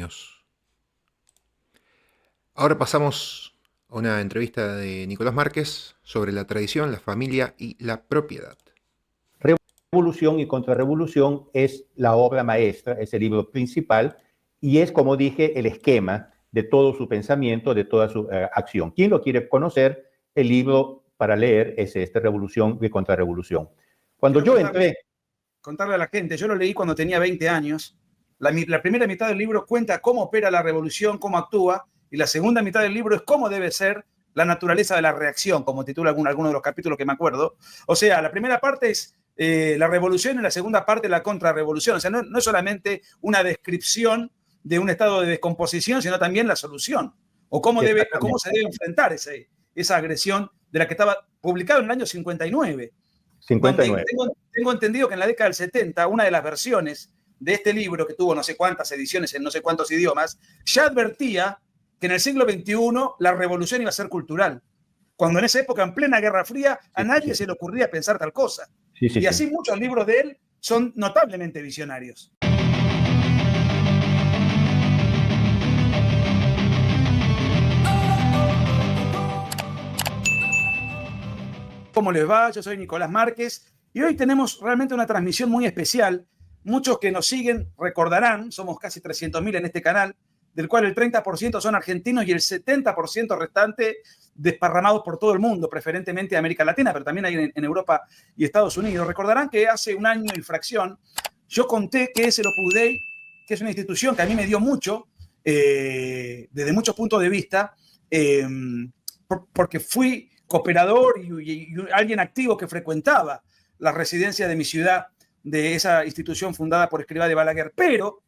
años. Ahora pasamos a una entrevista de Nicolás Márquez sobre la tradición, la familia y la propiedad. Revolución y Contrarrevolución es la obra maestra, es el libro principal y es, como dije, el esquema de todo su pensamiento, de toda su acción. ¿Quién lo quiere conocer? El libro para leer es este, Revolución y Contrarrevolución. Cuando yo entré... Contarle a la gente, yo lo leí cuando tenía 20 años. La primera mitad del libro cuenta cómo opera la revolución, cómo actúa, y la segunda mitad del libro es cómo debe ser la naturaleza de la reacción, como titula alguno de los capítulos que me acuerdo. O sea, la primera parte es la revolución y la segunda parte la contrarrevolución. O sea, no es solamente una descripción de un estado de descomposición, sino también la solución, o cómo se debe enfrentar esa agresión de la que estaba publicado en el año 59. 59. Tengo entendido que en la década del 70, una de las versiones de este libro, que tuvo no sé cuántas ediciones en no sé cuántos idiomas, ya advertía que en el siglo XXI la revolución iba a ser cultural. Cuando en esa época, en plena Guerra Fría, a nadie se le ocurría pensar tal cosa. Y así muchos libros de él son notablemente visionarios. ¿Cómo les va? Yo soy Nicolás Márquez y hoy tenemos realmente una transmisión muy especial. Muchos que nos siguen recordarán, somos casi 300.000 en este canal, del cual el 30% son argentinos y el 70% restante desparramados por todo el mundo, preferentemente América Latina, pero también hay en Europa y Estados Unidos. Recordarán que hace un año y fracción yo conté que es el Opus Dei, que es una institución que a mí me dio mucho, desde muchos puntos de vista, porque fui cooperador y alguien activo que frecuentaba la residencia de mi ciudad, de esa institución fundada por Escrivá de Balaguer. Pero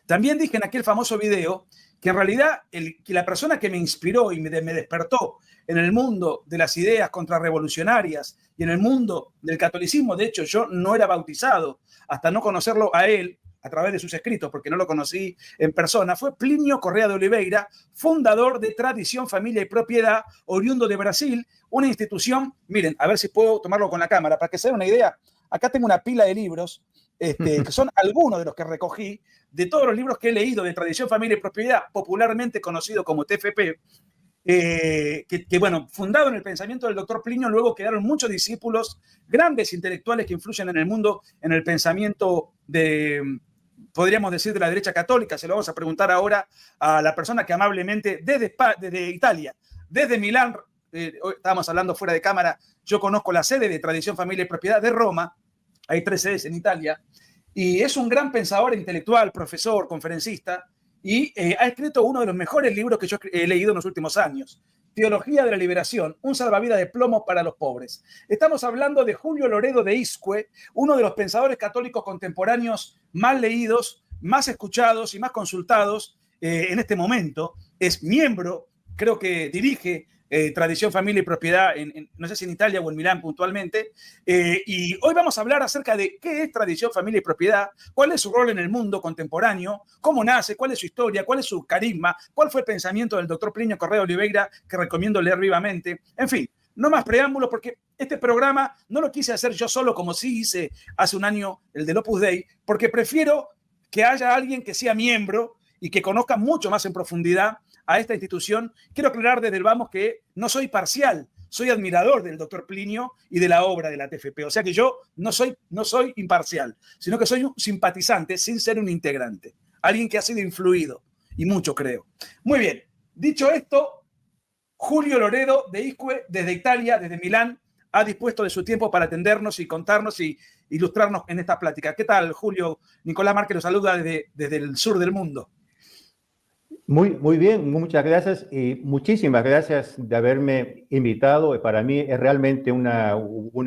también dije en aquel famoso video que en realidad que la persona que me inspiró y me despertó en el mundo de las ideas contrarrevolucionarias y en el mundo del catolicismo, de hecho yo no era bautizado hasta no conocerlo a él a través de sus escritos, porque no lo conocí en persona, fue Plinio Correa de Oliveira, fundador de Tradición, Familia y Propiedad, oriundo de Brasil, una institución, miren, a ver si puedo tomarlo con la cámara, para que se den una idea. Acá tengo una pila de libros, que son algunos de los que recogí, de todos los libros que he leído de Tradición, Familia y Propiedad, popularmente conocido como TFP, bueno, fundado en el pensamiento del doctor Plinio, luego quedaron muchos discípulos, grandes intelectuales que influyen en el mundo, en el pensamiento podríamos decir, de la derecha católica. Se lo vamos a preguntar ahora a la persona que amablemente, desde Italia, desde Milán, hoy estábamos hablando fuera de cámara, yo conozco la sede de Tradición, Familia y Propiedad de Roma, hay 3 sedes en Italia, y es un gran pensador intelectual, profesor, conferencista, y ha escrito uno de los mejores libros que yo he leído en los últimos años, Teología de la Liberación, un salvavidas de plomo para los pobres. Estamos hablando de Julio Loredo de Iscue, uno de los pensadores católicos contemporáneos más leídos, más escuchados y más consultados en este momento. Es miembro, creo que dirige Tradición, Familia y Propiedad, no sé si en Italia o en Milán puntualmente, y hoy vamos a hablar acerca de qué es Tradición, Familia y Propiedad, cuál es su rol en el mundo contemporáneo, cómo nace, cuál es su historia, cuál es su carisma, cuál fue el pensamiento del doctor Plinio Correa de Oliveira, que recomiendo leer vivamente. En fin, no más preámbulos, porque este programa no lo quise hacer yo solo, como sí hice hace un año el del Opus Dei, porque prefiero que haya alguien que sea miembro y que conozca mucho más en profundidad a esta institución. Quiero aclarar desde el vamos que no soy parcial, soy admirador del doctor Plinio y de la obra de la TFP. O sea que yo no soy imparcial, sino que soy un simpatizante sin ser un integrante. Alguien que ha sido influido, y mucho creo. Muy bien, dicho esto, Julio Loredo de Iscue, desde Italia, desde Milán, ha dispuesto de su tiempo para atendernos y contarnos y ilustrarnos en esta plática. ¿Qué tal, Julio? Nicolás Márquez los saluda desde el sur del mundo. Muy bien, muchas gracias y muchísimas gracias de haberme invitado. Para mí es realmente una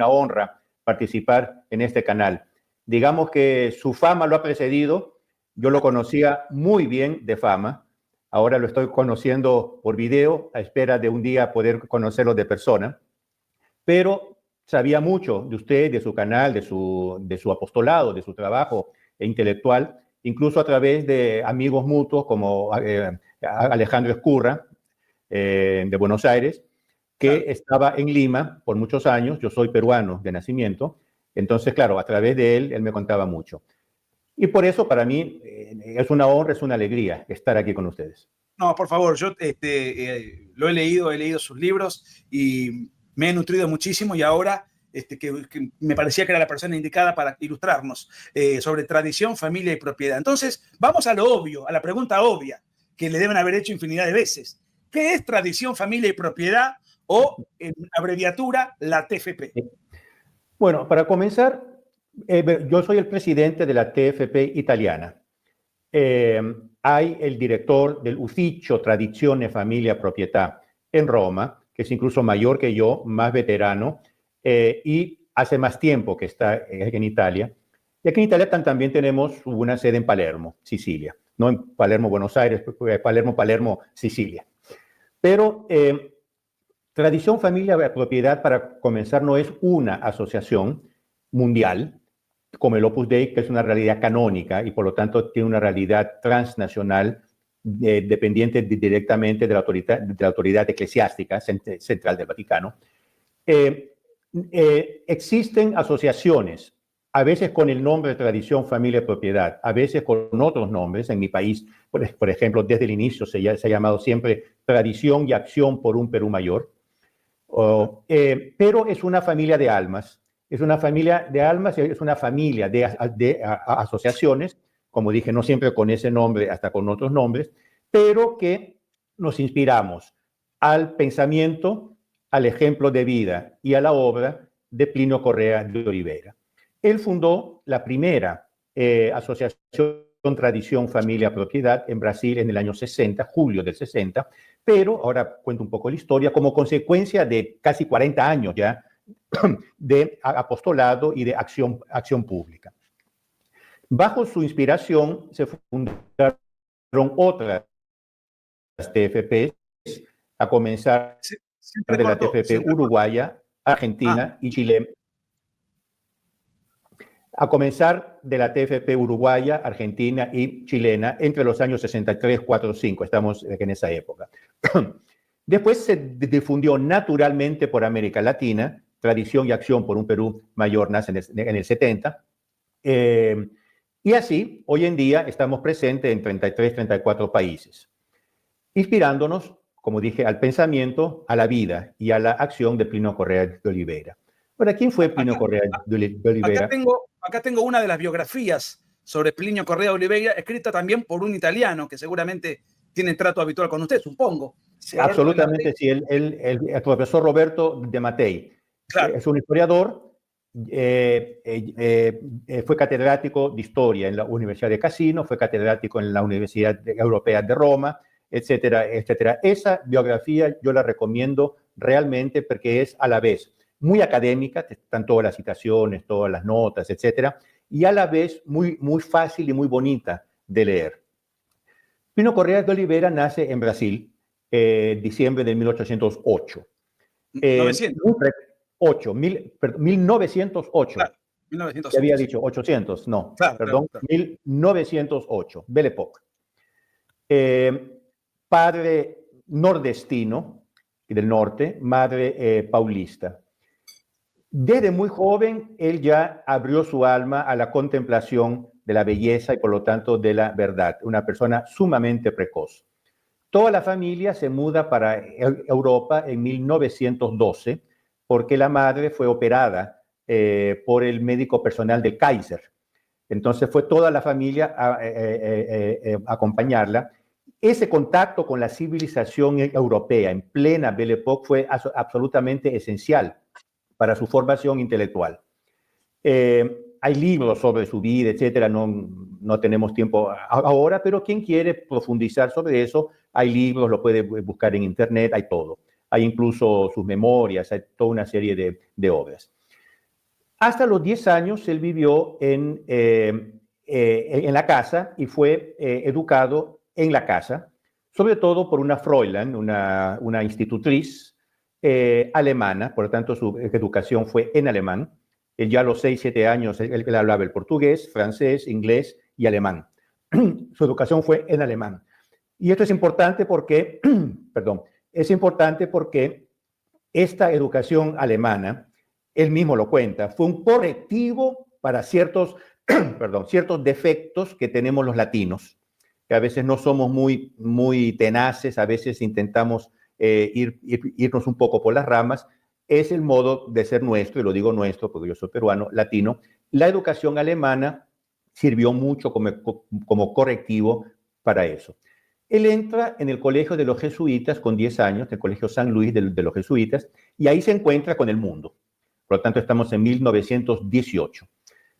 honra participar en este canal. Digamos que su fama lo ha precedido. Yo lo conocía muy bien de fama. Ahora lo estoy conociendo por video, a espera de un día poder conocerlo de persona. Pero sabía mucho de usted, de su canal, de su apostolado, de su trabajo intelectual, incluso a través de amigos mutuos como Alejandro Escurra, de Buenos Aires, que estaba en Lima por muchos años. Yo soy peruano de nacimiento, entonces, claro, a través de él me contaba mucho. Y por eso para mí es una honra, es una alegría estar aquí con ustedes. No, por favor, yo lo he leído sus libros y me he nutrido muchísimo y ahora que me parecía que era la persona indicada para ilustrarnos sobre tradición, familia y propiedad. Entonces, vamos a lo obvio, a la pregunta obvia que le deben haber hecho infinidad de veces. ¿Qué es tradición, familia y propiedad o, en abreviatura, la TFP? Bueno, para comenzar, yo soy el presidente de la TFP italiana. Hay el director del Ufficio Tradizione Famiglia Proprietà en Roma, que es incluso mayor que yo, más veterano, y hace más tiempo que está en Italia. Y aquí en Italia también tenemos una sede en Palermo, Sicilia. No en Palermo, Buenos Aires, Palermo, Sicilia. Pero Tradición Familia Propiedad, para comenzar, no es una asociación mundial, como el Opus Dei, que es una realidad canónica y por lo tanto tiene una realidad transnacional dependiente directamente de la autoridad eclesiástica central del Vaticano. Existen asociaciones, a veces con el nombre de Tradición, Familia, Propiedad, a veces con otros nombres. En mi país, por ejemplo, desde el inicio se ha llamado siempre Tradición y Acción por un Perú Mayor. Pero es una familia de almas. Es una familia de almas, es una familia de asociaciones, como dije, no siempre con ese nombre, hasta con otros nombres, pero que nos inspiramos al pensamiento, al ejemplo de vida y a la obra de Plinio Correa de Oliveira. Él fundó la primera asociación Tradición, Familia, Propiedad en Brasil en el año 60, julio del 60, pero ahora cuento un poco la historia, como consecuencia de casi 40 años ya de apostolado y de acción pública. Bajo su inspiración se fundaron otras TFPs, a comenzar de la TFP uruguaya, argentina y chilena. A comenzar de la TFP uruguaya, argentina y chilena entre los años 63, 4, 5. Estamos en esa época. Después se difundió naturalmente por América Latina. Tradición y Acción por un Perú Mayor nace en el 70. Y así, hoy en día, estamos presentes en 33, 34 países, inspirándonos, como dije, al pensamiento, a la vida y a la acción de Plinio Correa de Oliveira. Ahora, ¿quién fue Plinio Correa de Oliveira? Acá tengo una de las biografías sobre Plinio Correa de Oliveira, escrita también por un italiano que seguramente tiene trato habitual con usted, supongo. Sí, absolutamente, sí. El profesor Roberto De Mattei. Claro. Es un historiador, fue catedrático de Historia en la Universidad de Cassino, fue catedrático en la Universidad Europea de Roma, etcétera, etcétera. Esa biografía yo la recomiendo realmente porque es a la vez muy académica, están todas las citaciones, todas las notas, etcétera, y a la vez muy, muy fácil y muy bonita de leer. Plinio Correa de Oliveira nace en Brasil, diciembre de 1808. 1908. Claro, 1908. ¿Qué había dicho? 800, no, claro, perdón, claro. 1908, Belle Époque. Padre nordestino, del norte, madre paulista. Desde muy joven, él ya abrió su alma a la contemplación de la belleza y por lo tanto de la verdad, una persona sumamente precoz. Toda la familia se muda para Europa en 1912 porque la madre fue operada por el médico personal del Kaiser. Entonces fue toda la familia a acompañarla. Ese contacto con la civilización europea en plena Belle Époque fue absolutamente esencial para su formación intelectual. Hay libros sobre su vida, etcétera, no tenemos tiempo ahora, pero quien quiere profundizar sobre eso, hay libros, lo puede buscar en internet, hay todo. Hay incluso sus memorias, hay toda una serie de obras. Hasta los 10 años él vivió en la casa y fue educado en la casa, sobre todo por una Fräulein, una institutriz alemana, por lo tanto su educación fue en alemán. Él ya a los 6, 7 años, él hablaba el portugués, francés, inglés y alemán. Su educación fue en alemán. Y esto es importante porque, perdón, es importante porque esta educación alemana, él mismo lo cuenta, fue un correctivo para ciertos perdón, ciertos defectos que tenemos los latinos, que a veces no somos muy tenaces, a veces intentamos irnos un poco por las ramas. Es el modo de ser nuestro, y lo digo nuestro porque yo soy peruano, latino. La educación alemana sirvió mucho como correctivo para eso. Él entra en el colegio de los jesuitas con 10 años, el colegio San Luis de los jesuitas, y ahí se encuentra con el mundo. Por lo tanto, estamos en 1918.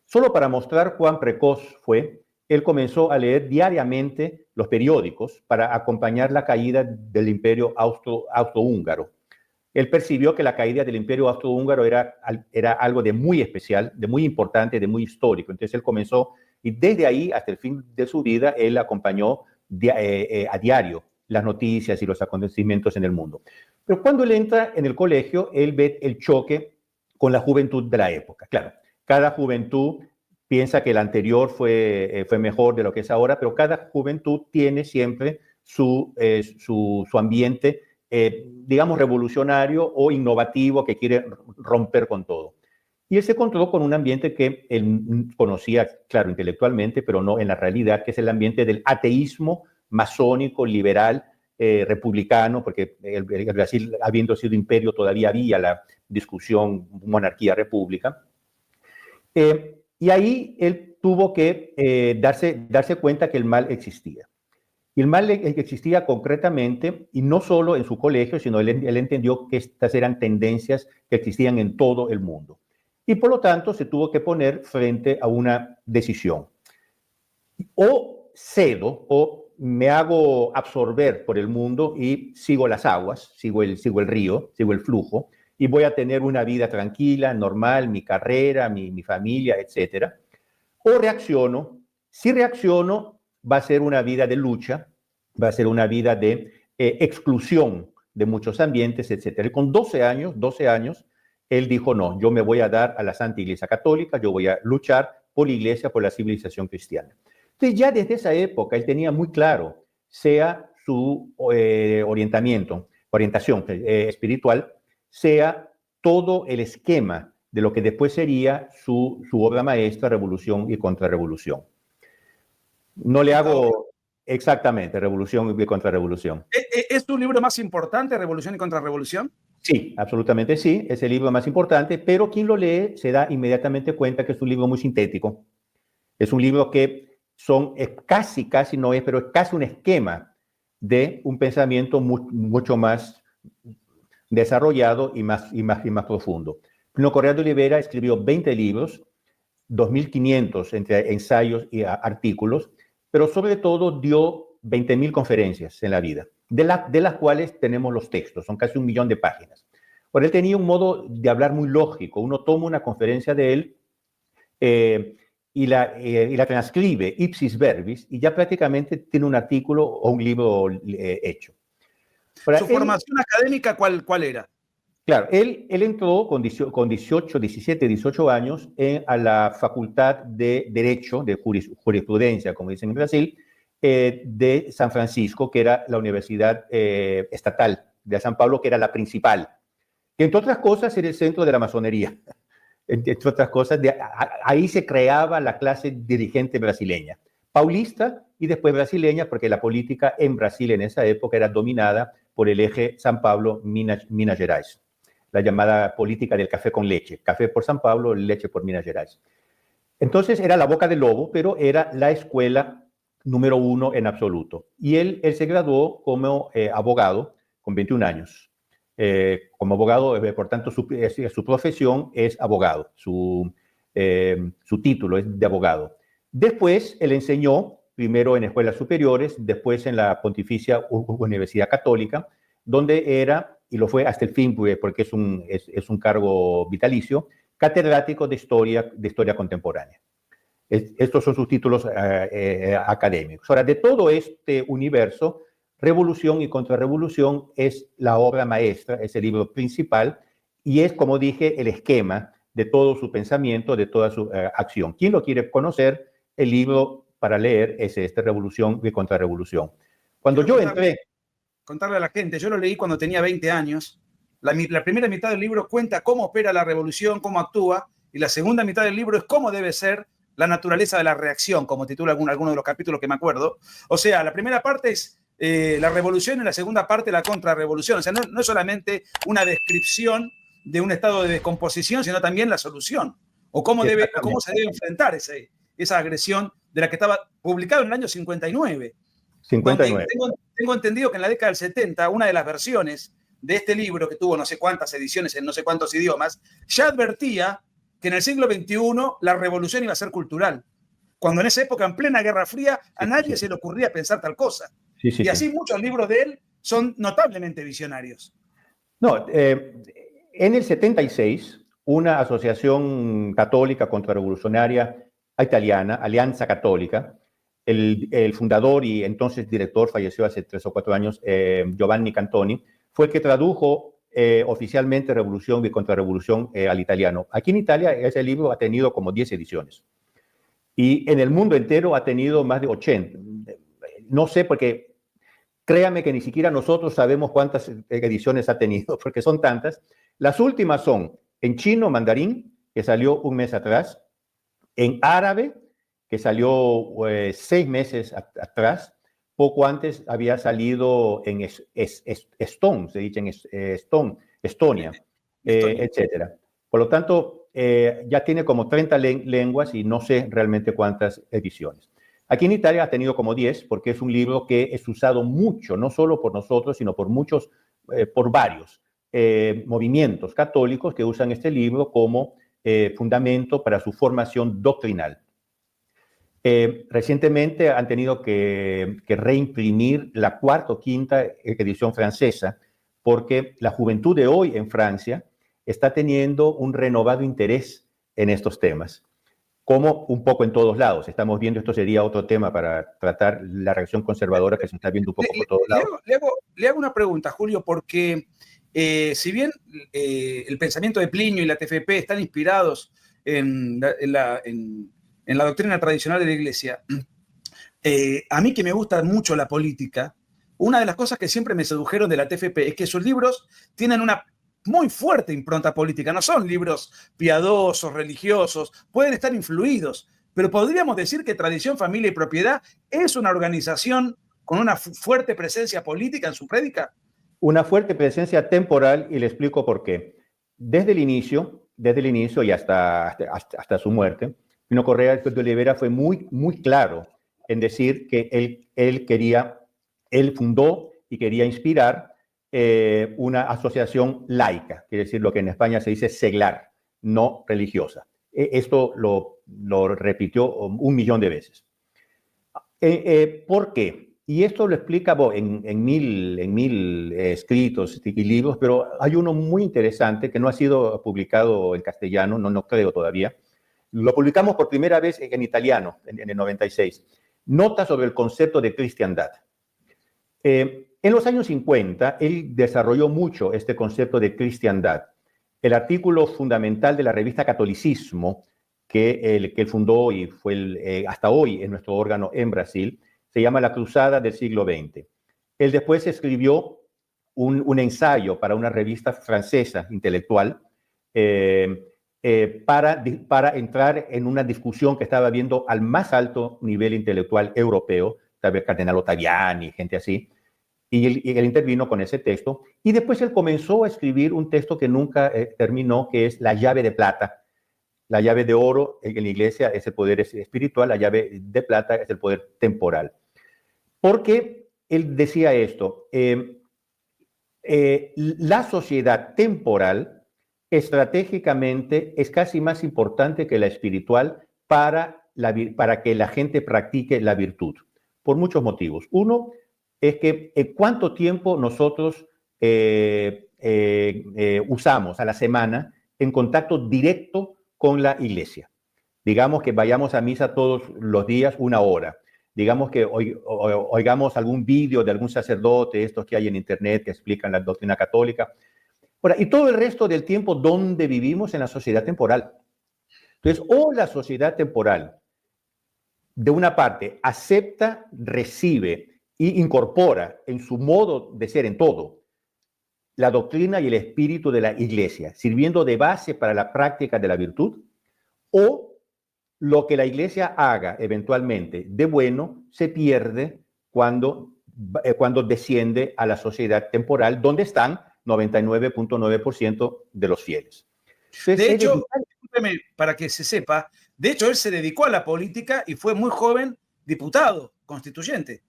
Solo para mostrar cuán precoz fue, él comenzó a leer diariamente los periódicos para acompañar la caída del imperio austrohúngaro. Él percibió que la caída del imperio austrohúngaro era algo de muy especial, de muy importante, de muy histórico. Entonces él comenzó, y desde ahí hasta el fin de su vida, él acompañó a diario las noticias y los acontecimientos en el mundo. Pero cuando él entra en el colegio, él ve el choque con la juventud de la época. Claro, cada juventud piensa que la anterior fue mejor de lo que es ahora, pero cada juventud tiene siempre su ambiente, digamos, revolucionario o innovativo, que quiere romper con todo. Y él se encontró con un ambiente que él conocía, claro, intelectualmente, pero no en la realidad, que es el ambiente del ateísmo masónico, liberal, republicano, porque el Brasil, habiendo sido imperio, todavía había la discusión monarquía-república. Y ahí él tuvo que darse cuenta que el mal existía. Y el mal existía concretamente, y no solo en su colegio, sino él entendió que estas eran tendencias que existían en todo el mundo. Y por lo tanto se tuvo que poner frente a una decisión. O cedo, o me hago absorber por el mundo y sigo las aguas, sigo el río, sigo el flujo, y voy a tener una vida tranquila, normal, mi carrera, mi familia, etc. O reacciono. Si reacciono, va a ser una vida de lucha, va a ser una vida de exclusión de muchos ambientes, etc. Y con 12 años, él dijo, no, yo me voy a dar a la Santa Iglesia Católica, yo voy a luchar por la Iglesia, por la civilización cristiana. Entonces ya desde esa época él tenía muy claro, sea su orientación espiritual, sea todo el esquema de lo que después sería su obra maestra, Revolución y Contrarrevolución. No le hago exactamente Revolución y Contrarrevolución. ¿Es tu libro más importante, Revolución y Contrarrevolución? Sí, absolutamente sí, es el libro más importante, pero quien lo lee se da inmediatamente cuenta que es un libro muy sintético. Es un libro que casi no es, pero es casi un esquema de un pensamiento mucho más desarrollado y más profundo. Plinio Correa de Oliveira escribió 20 libros, 2.500 entre ensayos y artículos, pero sobre todo dio 20.000 conferencias en la vida, de las cuales tenemos los textos, son casi 1 millón de páginas. Por él tenía un modo de hablar muy lógico. Uno toma una conferencia de él y la transcribe ipsis verbis, y ya prácticamente tiene un artículo o un libro hecho. ¿Su formación académica cuál era? Claro, él entró con 17, 18 años a la Facultad de Derecho, de Jurisprudencia, como dicen en Brasil, de San Francisco, que era la Universidad Estatal de San Pablo, que era la principal, que entre otras cosas era el centro de la masonería. Entre otras cosas, ahí se creaba la clase dirigente brasileña, paulista y después brasileña, porque la política en Brasil en esa época era dominada por el eje San Pablo-Minas Gerais, la llamada política del café con leche, café por San Pablo, leche por Minas Gerais. Entonces era la boca del lobo, pero era la escuela número 1 en absoluto. Y él se graduó como abogado con 21 años. Como abogado, por tanto, su profesión es abogado, su título es de abogado. Después, él enseñó primero en escuelas superiores, después en la Pontificia Universidad Católica, donde era, y lo fue hasta el fin, porque es un cargo vitalicio, catedrático de historia contemporánea. Estos son sus títulos académicos. Ahora, de todo este universo, Revolución y Contrarrevolución es la obra maestra, es el libro principal, y es, como dije, el esquema de todo su pensamiento, de toda su acción. ¿Quién lo quiere conocer? El libro para leer es Revolución y Contrarrevolución. Cuando yo entré... Contarle a la gente, yo lo leí cuando tenía 20 años. La primera mitad del libro cuenta cómo opera la revolución, cómo actúa, y la segunda mitad del libro es cómo debe ser la naturaleza de la reacción, como titula alguno de los capítulos que me acuerdo. O sea, la primera parte es la revolución y la segunda parte la contrarrevolución. O sea, no es solamente una descripción de un estado de descomposición, sino también la solución, o cómo se debe enfrentar esa agresión de la que estaba publicado en el año 59. 59. Tengo entendido que en la década del 70, una de las versiones de este libro, que tuvo no sé cuántas ediciones en no sé cuántos idiomas, ya advertía que en el siglo XXI la revolución iba a ser cultural. Cuando en esa época, en plena Guerra Fría, a nadie se le ocurría pensar tal cosa. Y así muchos libros de él son notablemente visionarios. No, en el 76, una asociación católica contrarrevolucionaria italiana, Alianza Católica, el fundador y entonces director, falleció hace 3 o 4 años, Giovanni Cantoni, fue el que tradujo oficialmente Revolución y Contrarrevolución al italiano. Aquí en Italia ese libro ha tenido como 10 ediciones y en el mundo entero ha tenido más de 80. No sé, porque créame que ni siquiera nosotros sabemos cuántas ediciones ha tenido, porque son tantas. Las últimas son en chino mandarín, que salió un mes atrás, en árabe, que salió 6 meses atrás. Poco antes había salido en Estonia, se dice en Estonia, etcétera. Por lo tanto, ya tiene como 30 lenguas y no sé realmente cuántas ediciones. Aquí en Italia ha tenido como 10, porque es un libro que es usado mucho, no solo por nosotros, sino por muchos, por varios movimientos católicos que usan este libro como fundamento para su formación doctrinal. Recientemente han tenido que reimprimir la 4ª o 5ª edición francesa, porque la juventud de hoy en Francia está teniendo un renovado interés en estos temas, como un poco en todos lados. Estamos viendo, esto sería otro tema para tratar la reacción conservadora que se está viendo un poco por todos lados. Le hago una pregunta, Julio, porque si bien el pensamiento de Plinio y la TFP están inspirados en la doctrina tradicional de la Iglesia, a mí que me gusta mucho la política, una de las cosas que siempre me sedujeron de la TFP es que sus libros tienen una muy fuerte impronta política, no son libros piadosos, religiosos, pueden estar influidos, pero podríamos decir que Tradición, Familia y Propiedad es una organización con una fuerte presencia política en su prédica. Una fuerte presencia temporal, y le explico por qué. Desde el inicio y hasta su muerte, Pino Correa de Oliveira fue muy claro en decir que él fundó y quería inspirar una asociación laica, quiere decir lo que en España se dice seglar, no religiosa. Esto lo repitió 1.000.000 de veces. ¿Por qué? Y esto lo explica en mil escritos y libros, pero hay uno muy interesante que no ha sido publicado en castellano, no creo todavía. Lo publicamos por primera vez en italiano, en el 96. Nota sobre el concepto de cristiandad. En los años 50, él desarrolló mucho este concepto de cristiandad. El artículo fundamental de la revista Catolicismo, que él fundó y fue hasta hoy en nuestro órgano en Brasil, se llama La Cruzada del siglo XX. Él después escribió un ensayo para una revista francesa intelectual para entrar en una discusión que estaba habiendo al más alto nivel intelectual europeo, tal vez Cardenal Ottaviani, gente así, y él intervino con ese texto, y después él comenzó a escribir un texto que nunca terminó, que es La llave de plata. La llave de oro en la iglesia es el poder espiritual, la llave de plata es el poder temporal. Porque él decía esto, la sociedad temporal estratégicamente es casi más importante que la espiritual para que la gente practique la virtud, por muchos motivos. Uno es que cuánto tiempo nosotros usamos a la semana en contacto directo con la iglesia. Digamos que vayamos a misa todos los días 1 hora. Digamos que oigamos algún vídeo de algún sacerdote, estos que hay en internet que explican la doctrina católica. Ahora, y todo el resto del tiempo, ¿dónde vivimos? En la sociedad temporal. Entonces, o la sociedad temporal, de una parte, acepta, recibe y incorpora en su modo de ser en todo la doctrina y el espíritu de la iglesia, sirviendo de base para la práctica de la virtud, o lo que la iglesia haga eventualmente de bueno se pierde cuando desciende a la sociedad temporal, donde están 99.9% de los fieles. Entonces, de hecho, discúlpeme, para que se sepa, de hecho él se dedicó a la política y fue muy joven diputado constituyente.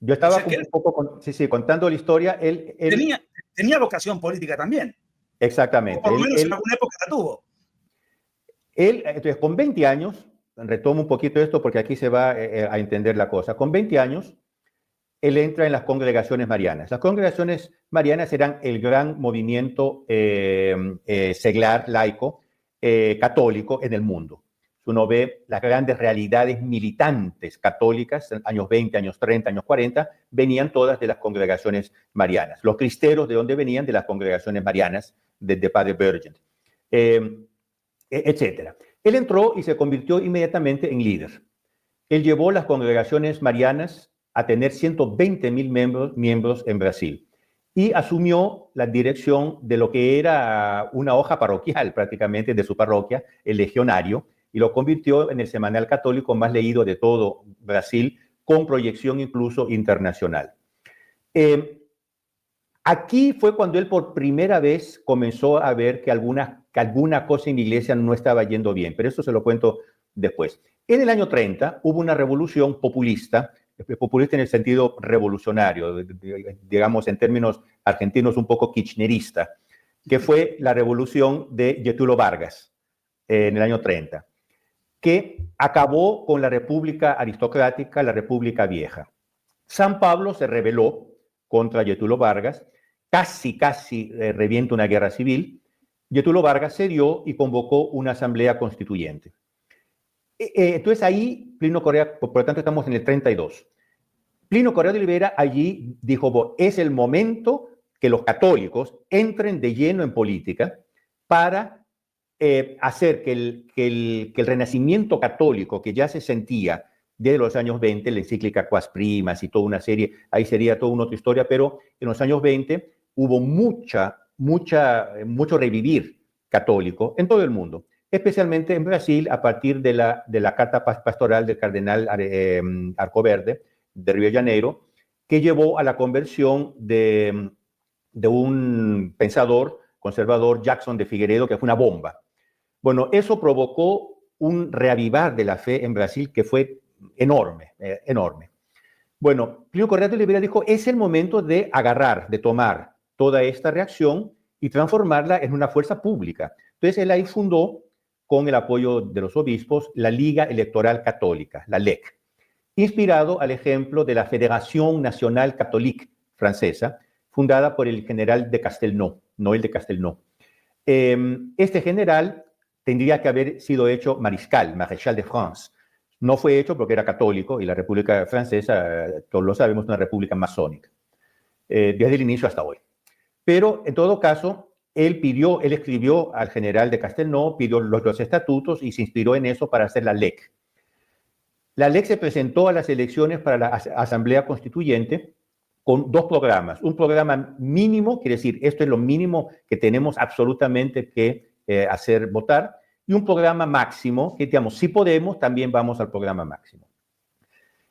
yo estaba O sea, un poco contando la historia. Él tenía vocación política también. Exactamente. O por lo menos en alguna época la tuvo. Entonces, con 20 años, retomo un poquito esto porque aquí se va a entender la cosa. Con 20 años, él entra en las congregaciones marianas. Las congregaciones marianas eran el gran movimiento seglar, laico, católico en el mundo. Uno ve las grandes realidades militantes católicas, años 20, años 30, años 40, venían todas de las congregaciones marianas. Los cristeros, ¿de dónde venían? De las congregaciones marianas, de Padre Bergent, etcétera. Él entró y se convirtió inmediatamente en líder. Él llevó las congregaciones marianas a tener 120,000 miembros en Brasil y asumió la dirección de lo que era una hoja parroquial prácticamente de su parroquia, el Legionario, y lo convirtió en el semanal católico más leído de todo Brasil, con proyección incluso internacional. Aquí fue cuando él por primera vez comenzó a ver que alguna cosa en la iglesia no estaba yendo bien, pero eso se lo cuento después. En el año 30 hubo una revolución populista en el sentido revolucionario, digamos en términos argentinos un poco kirchnerista, que fue la revolución de Getúlio Vargas en el año 30, que acabó con la república aristocrática, la república vieja. San Pablo se rebeló contra Getúlio Vargas, casi revienta una guerra civil. Getúlio Vargas cedió y convocó una asamblea constituyente. Entonces ahí Plinio Correa, por lo tanto estamos en el 32. Plinio Correa de Oliveira allí dijo, es el momento que los católicos entren de lleno en política para hacer que el renacimiento católico que ya se sentía desde los años 20, la encíclica Quas Primas y toda una serie, ahí sería toda una otra historia, pero en los años 20 hubo mucho revivir católico en todo el mundo, especialmente en Brasil a partir de la carta pastoral del cardenal Arcoverde de Río de Janeiro, que llevó a la conversión de un pensador conservador, Jackson de Figueiredo, que fue una bomba. Bueno, eso provocó un reavivar de la fe en Brasil que fue enorme. Bueno, Plinio Correa de Oliveira dijo, es el momento de agarrar, de tomar toda esta reacción y transformarla en una fuerza pública. Entonces él ahí fundó, con el apoyo de los obispos, la Liga Electoral Católica, la LEC, inspirado al ejemplo de la Fédération Nationale Catholique francesa, fundada por el general de Castelnau, Noël de Castelnau. Este general tendría que haber sido hecho mariscal, maréchal de France. No fue hecho porque era católico y la República Francesa, todos lo sabemos, es una república masónica, desde el inicio hasta hoy. Pero en todo caso, él escribió al general de Castelnau, pidió los estatutos y se inspiró en eso para hacer la LEC. La LEC se presentó a las elecciones para la Asamblea Constituyente con dos programas. Un programa mínimo, quiere decir, esto es lo mínimo que tenemos absolutamente que hacer votar, y un programa máximo, que digamos, si podemos, también vamos al programa máximo.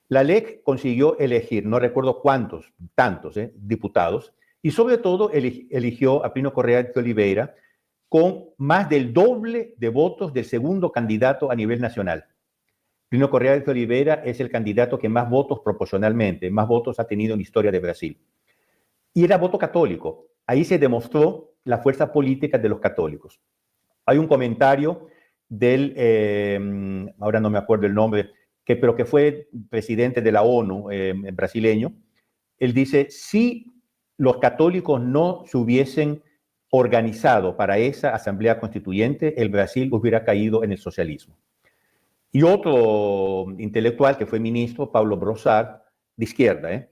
La LEC consiguió elegir, no recuerdo tantos diputados, y sobre todo eligió a Plinio Correa de Oliveira con más del doble de votos del segundo candidato a nivel nacional. Plinio Correa de Oliveira es el candidato que más votos proporcionalmente, más votos ha tenido en la historia de Brasil. Y era voto católico. Ahí se demostró la fuerza política de los católicos. Hay un comentario ahora no me acuerdo el nombre, pero que fue presidente de la ONU brasileño. Él dice, si los católicos no se hubiesen organizado para esa asamblea constituyente, el Brasil hubiera caído en el socialismo. Y otro intelectual que fue ministro, Paulo Brossard, de izquierda,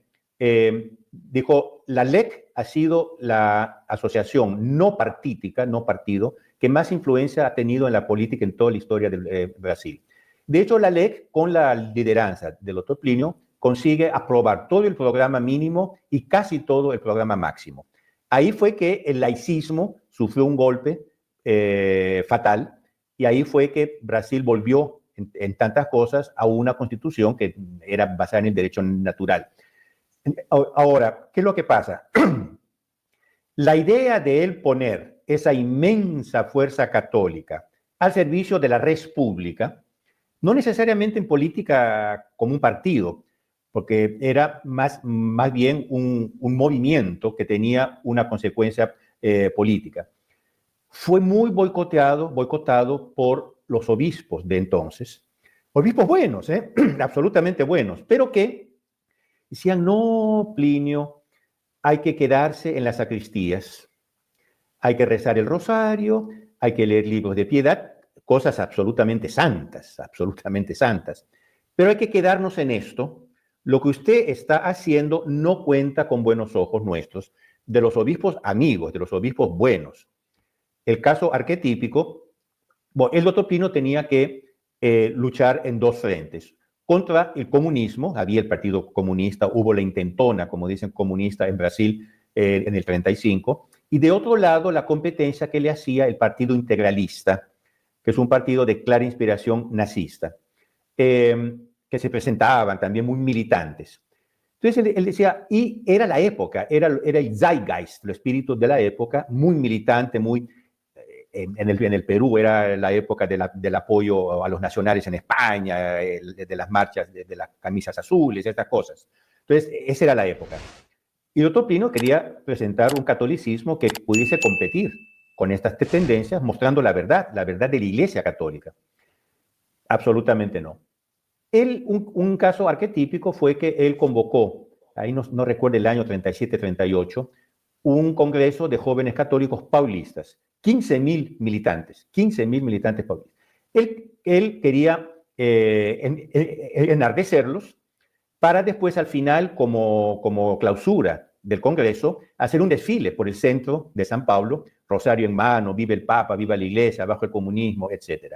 dijo, la LEC ha sido la asociación no partítica, no partido, que más influencia ha tenido en la política en toda la historia de Brasil. De hecho, la LEC, con la lideranza del doctor Plinio, consigue aprobar todo el programa mínimo y casi todo el programa máximo. Ahí fue que el laicismo sufrió un golpe fatal y ahí fue que Brasil volvió en tantas cosas a una constitución que era basada en el derecho natural. Ahora, ¿qué es lo que pasa? La idea de él poner esa inmensa fuerza católica al servicio de la res pública, no necesariamente en política como un partido, porque era más bien un movimiento que tenía una consecuencia política. Fue muy boicotado por los obispos de entonces. Obispos buenos, absolutamente buenos, pero que decían, no, Plinio, hay que quedarse en las sacristías, hay que rezar el rosario, hay que leer libros de piedad, cosas absolutamente santas, pero hay que quedarnos en esto. Lo que usted está haciendo no cuenta con buenos ojos nuestros, de los obispos amigos, de los obispos buenos. El caso arquetípico, bueno, el doctor Plinio tenía que luchar en dos frentes. Contra el comunismo, había el Partido Comunista, hubo la intentona, como dicen, comunista en Brasil en el 35, y de otro lado la competencia que le hacía el Partido Integralista, que es un partido de clara inspiración nazista, que se presentaban también muy militantes. Entonces él decía, y era la época, era el zeitgeist, el espíritu de la época, muy militante, muy... En el Perú era la época del apoyo a los nacionales en España, de las marchas, de las camisas azules, estas cosas. Entonces, esa era la época. Y el doctor Plinio quería presentar un catolicismo que pudiese competir con estas tendencias, mostrando la verdad de la Iglesia Católica. Absolutamente no. Un caso arquetípico fue que él convocó, ahí no recuerdo el año 37-38, un congreso de jóvenes católicos paulistas, 15.000 militantes paulistas. Él quería enardecerlos para después, al final, como clausura del congreso, hacer un desfile por el centro de San Pablo, rosario en mano, viva el Papa, viva la Iglesia, abajo el comunismo, etc.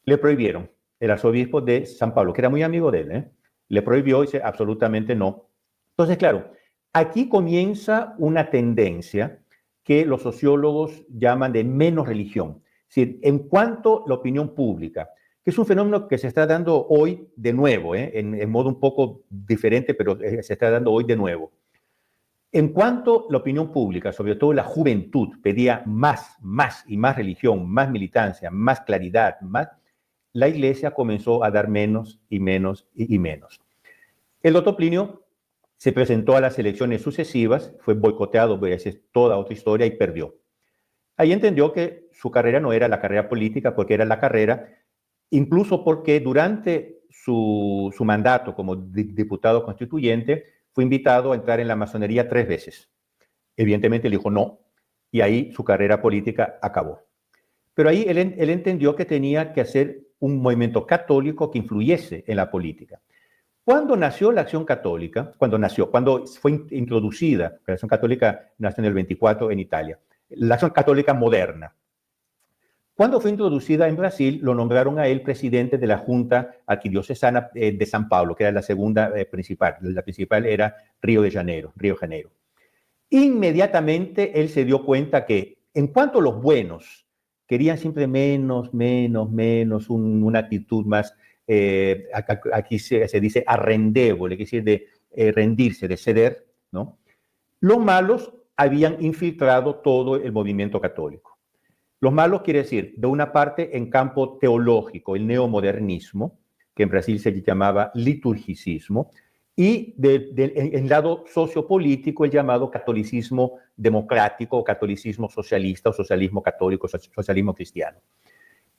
Le prohibieron. El arzobispo de San Pablo, que era muy amigo de él, le prohibió y dice absolutamente no. Entonces, claro, aquí comienza una tendencia que los sociólogos llaman de menos religión. Es decir, en cuanto a la opinión pública, que es un fenómeno que se está dando hoy de nuevo, en modo un poco diferente, pero se está dando hoy de nuevo. En cuanto a la opinión pública, sobre todo la juventud, pedía más y más religión, más militancia, más claridad, más, la Iglesia comenzó a dar menos y menos y menos. El doctor Plinio se presentó a las elecciones sucesivas, fue boicoteado, voy a decir toda otra historia, y perdió. Ahí entendió que su carrera no era la carrera política, porque era la carrera, incluso porque durante su mandato como diputado constituyente, fue invitado a entrar en la masonería 3 veces. Evidentemente le dijo no, y ahí su carrera política acabó. Pero ahí él entendió que tenía que hacer un movimiento católico que influyese en la política. Cuando nació la Acción Católica, cuando fue introducida, la Acción Católica nació en el 24 en Italia, la Acción Católica moderna. Cuando fue introducida en Brasil, lo nombraron a él presidente de la Junta Arquidiocesana de San Pablo, que era la segunda principal. La principal era Río de Janeiro. Inmediatamente él se dio cuenta que, en cuanto a los buenos, querían siempre menos, una actitud más, aquí se dice arrendevole, que quiere decir de rendirse, de ceder, ¿no? Los malos habían infiltrado todo el movimiento católico. Los malos quiere decir, de una parte, en campo teológico, el neomodernismo, que en Brasil se llamaba liturgicismo, y en lado sociopolítico, el llamado catolicismo democrático, o catolicismo socialista, o socialismo católico, socialismo cristiano.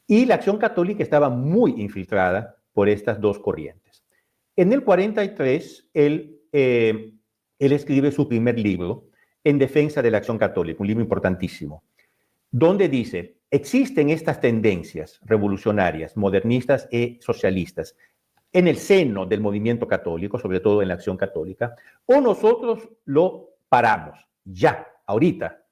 Y la Acción Católica estaba muy infiltrada por estas dos corrientes. En el 43, él escribe su primer libro en defensa de la Acción Católica, un libro importantísimo, donde dice, existen estas tendencias revolucionarias, modernistas y socialistas, en el seno del movimiento católico, sobre todo en la Acción Católica, o nosotros lo paramos, ya, ahorita,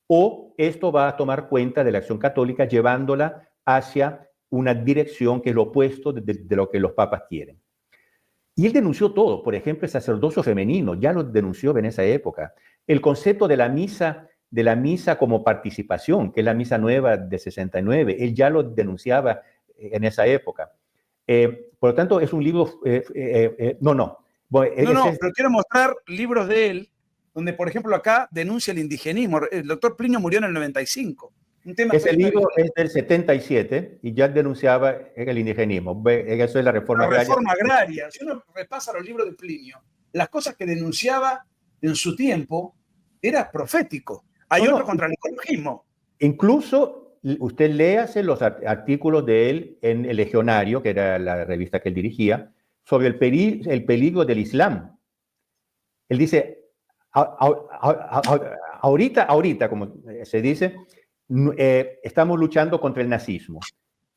o esto va a tomar cuenta de la Acción Católica llevándola hacia una dirección que es lo opuesto de lo que los papas quieren. Y él denunció todo, por ejemplo, el sacerdocio femenino, ya lo denunció en esa época, el concepto de la misa como participación, que es la misa nueva de 69, él ya lo denunciaba en esa época. Por lo tanto, es un libro... Pero quiero mostrar libros de él, donde, por ejemplo, acá denuncia el indigenismo. El doctor Plinio murió en el 95. Un tema ese libro es del 77 y ya denunciaba el indigenismo. Eso es la reforma agraria. La reforma agraria. agraria. Si uno repasa los libros de Plinio, las cosas que denunciaba en su tiempo era profético. Hay otro contra el ecologismo. Incluso usted léase los artículos de él en El Legionario, que era la revista que él dirigía, sobre el peligro del Islam. Él dice, ahorita, como se dice, estamos luchando contra el nazismo.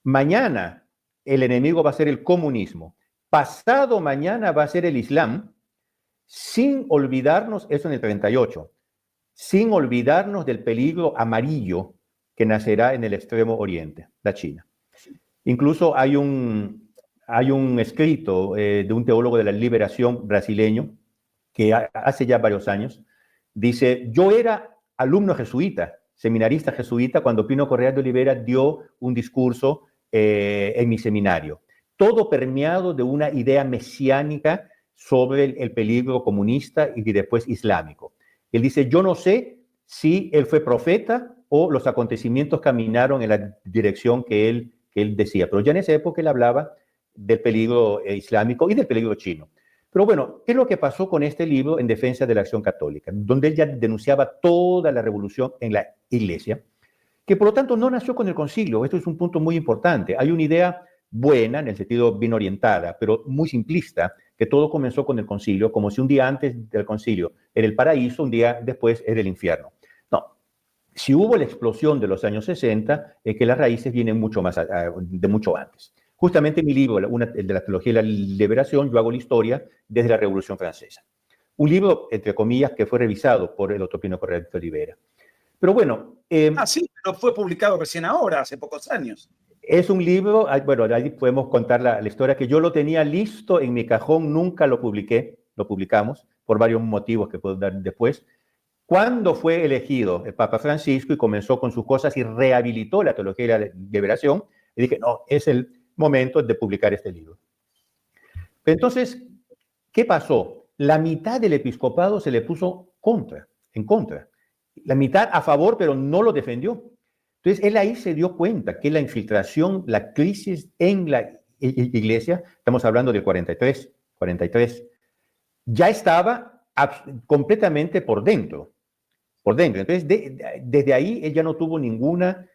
Mañana el enemigo va a ser el comunismo. Pasado mañana va a ser el Islam, sin olvidarnos, eso en el 38, sin olvidarnos del peligro amarillo que nacerá en el extremo oriente, la China. Incluso hay un escrito de un teólogo de la liberación brasileño que hace ya varios años, dice, yo era alumno jesuita, seminarista jesuita, cuando Plinio Correa de Oliveira dio un discurso en mi seminario, todo permeado de una idea mesiánica sobre el peligro comunista y después islámico. Él dice, yo no sé si él fue profeta o los acontecimientos caminaron en la dirección que él decía, pero ya en esa época él hablaba del peligro islámico y del peligro chino. Pero bueno, ¿qué es lo que pasó con este libro en defensa de la acción católica? Donde él ya denunciaba toda la revolución en la Iglesia, que por lo tanto no nació con el concilio. Esto es un punto muy importante. Hay una idea buena, en el sentido bien orientada, pero muy simplista, que todo comenzó con el concilio, como si un día antes del concilio era el paraíso, un día después era el infierno. No, si hubo la explosión de los años 60, es que las raíces vienen mucho más de mucho antes. Justamente en mi libro, el de la teología de la liberación, yo hago la historia desde la Revolución Francesa. Un libro, entre comillas, que fue revisado por el doctor Plinio Correa de Oliveira. Pero bueno... sí, pero fue publicado recién ahora, hace pocos años. Es un libro, bueno, ahí podemos contar la historia, que yo lo tenía listo en mi cajón, nunca lo publiqué, lo publicamos, por varios motivos que puedo dar después. Cuando fue elegido el Papa Francisco y comenzó con sus cosas y rehabilitó la teología de la liberación, y dije, no, es el momento de publicar este libro. Entonces, ¿qué pasó? La mitad del episcopado se le puso en contra. La mitad a favor, pero no lo defendió. Entonces, él ahí se dio cuenta que la infiltración, la crisis en la iglesia, estamos hablando del 43, ya estaba completamente por dentro. Entonces, desde ahí él ya no tuvo ninguna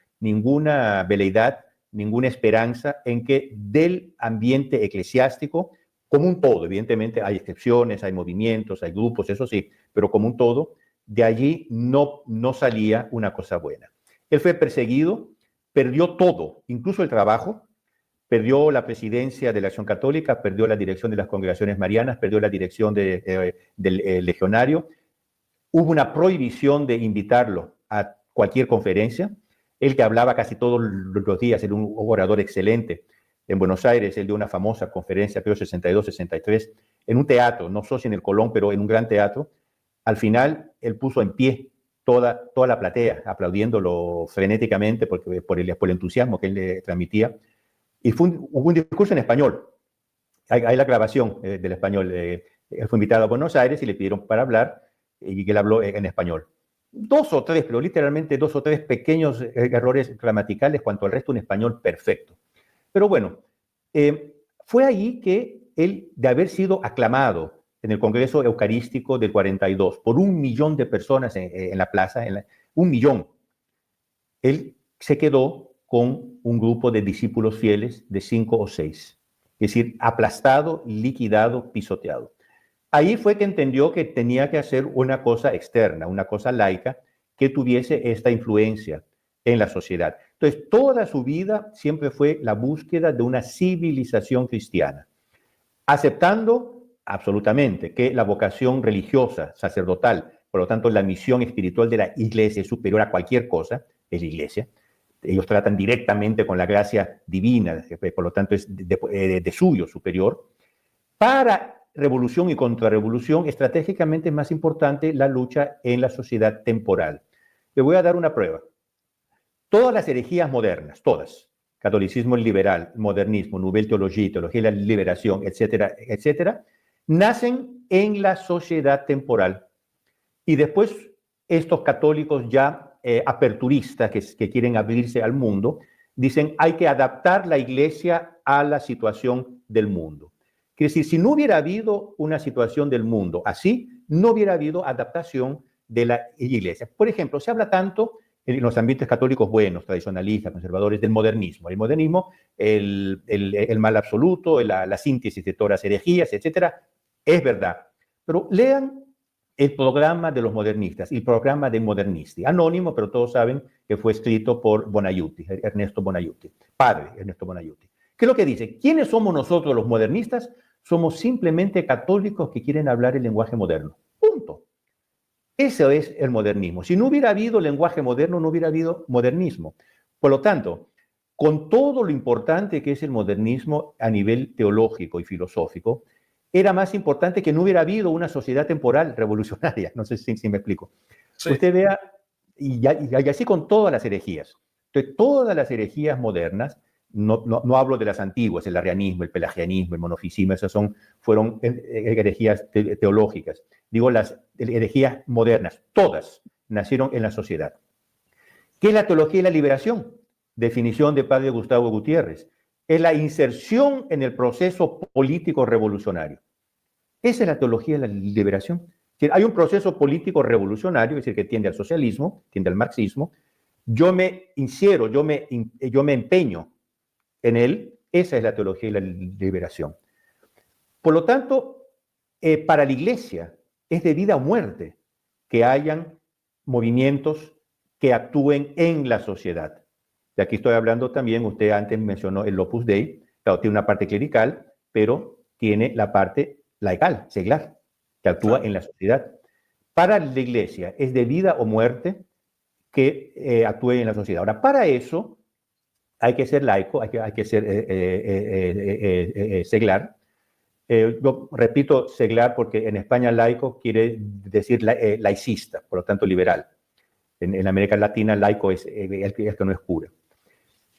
veleidad, ninguna esperanza en que del ambiente eclesiástico, como un todo, evidentemente hay excepciones, hay movimientos, hay grupos, eso sí, pero como un todo, de allí no salía una cosa buena. Él fue perseguido, perdió todo, incluso el trabajo, perdió la presidencia de la Acción Católica, perdió la dirección de las congregaciones marianas, perdió la dirección del Legionario. Hubo una prohibición de invitarlo a cualquier conferencia. Él que hablaba casi todos los días, era un orador excelente. En Buenos Aires, él dio una famosa conferencia, creo 62-63, en un teatro, no sé si en el Colón, pero en un gran teatro. Al final, él puso en pie toda la platea, aplaudiéndolo frenéticamente por el entusiasmo que él le transmitía. Y hubo un discurso en español. Hay la grabación del español. Él fue invitado a Buenos Aires y le pidieron para hablar, y él habló en español. 2 o 3, pero literalmente 2 o 3 pequeños errores gramaticales, cuanto al resto un español perfecto. Pero bueno, fue ahí que él, de haber sido aclamado en el Congreso Eucarístico del 42 por 1 millón de personas en la plaza, 1 millón, él se quedó con un grupo de discípulos fieles de 5 o 6, es decir, aplastado, liquidado, pisoteado. Ahí fue que entendió que tenía que hacer una cosa externa, una cosa laica, que tuviese esta influencia en la sociedad. Entonces, toda su vida siempre fue la búsqueda de una civilización cristiana, aceptando absolutamente que la vocación religiosa, sacerdotal, por lo tanto la misión espiritual de la iglesia es superior a cualquier cosa, es la iglesia. Ellos tratan directamente con la gracia divina, por lo tanto es de suyo superior. Para revolución y contrarrevolución, estratégicamente es más importante la lucha en la sociedad temporal. Le voy a dar una prueba. Todas las herejías modernas, todas, catolicismo liberal, modernismo, nouvelle teología, teología de la liberación, etcétera, etcétera, nacen en la sociedad temporal. Y después estos católicos ya aperturistas que quieren abrirse al mundo, dicen hay que adaptar la iglesia a la situación del mundo. Quiere decir, si no hubiera habido una situación del mundo así, no hubiera habido adaptación de la iglesia. Por ejemplo, se habla tanto en los ambientes católicos buenos, tradicionalistas, conservadores, del modernismo. El modernismo, el mal absoluto, la síntesis de todas las herejías, etcétera, es verdad. Pero lean el programa de los modernistas, el programa de Modernisti, anónimo, pero todos saben que fue escrito por Bonaiuti, Ernesto Bonaiuti, padre Ernesto Bonaiuti. ¿Qué es lo que dice? ¿Quiénes somos nosotros los modernistas? Somos simplemente católicos que quieren hablar el lenguaje moderno. Punto. Ese es el modernismo. Si no hubiera habido lenguaje moderno, no hubiera habido modernismo. Por lo tanto, con todo lo importante que es el modernismo a nivel teológico y filosófico, era más importante que no hubiera habido una sociedad temporal revolucionaria. No sé si me explico. Sí. Usted vea, y así con todas las herejías. Entonces, todas las herejías modernas, no hablo de las antiguas, el arrianismo, el pelagianismo, el monofisismo, esas fueron herejías teológicas. Digo, las herejías modernas, todas nacieron en la sociedad. ¿Qué es la teología de la liberación? Definición de padre Gustavo Gutiérrez. Es la inserción en el proceso político revolucionario. Esa es la teología de la liberación. Hay un proceso político revolucionario, es decir, que tiende al socialismo, tiende al marxismo. Yo me insiero, yo me empeño en él. Esa es la teología de la liberación. Por lo tanto, para la Iglesia es de vida o muerte que hayan movimientos que actúen en la sociedad. De aquí estoy hablando también, usted antes mencionó el Opus Dei, claro, tiene una parte clerical, pero tiene la parte laical, seglar, que actúa en la sociedad. Para la Iglesia es de vida o muerte que actúe en la sociedad. Ahora, para eso hay que ser laico, hay que ser seglar. Yo repito seglar porque en España laico quiere decir laicista, por lo tanto liberal. En América Latina laico es el que no es cura.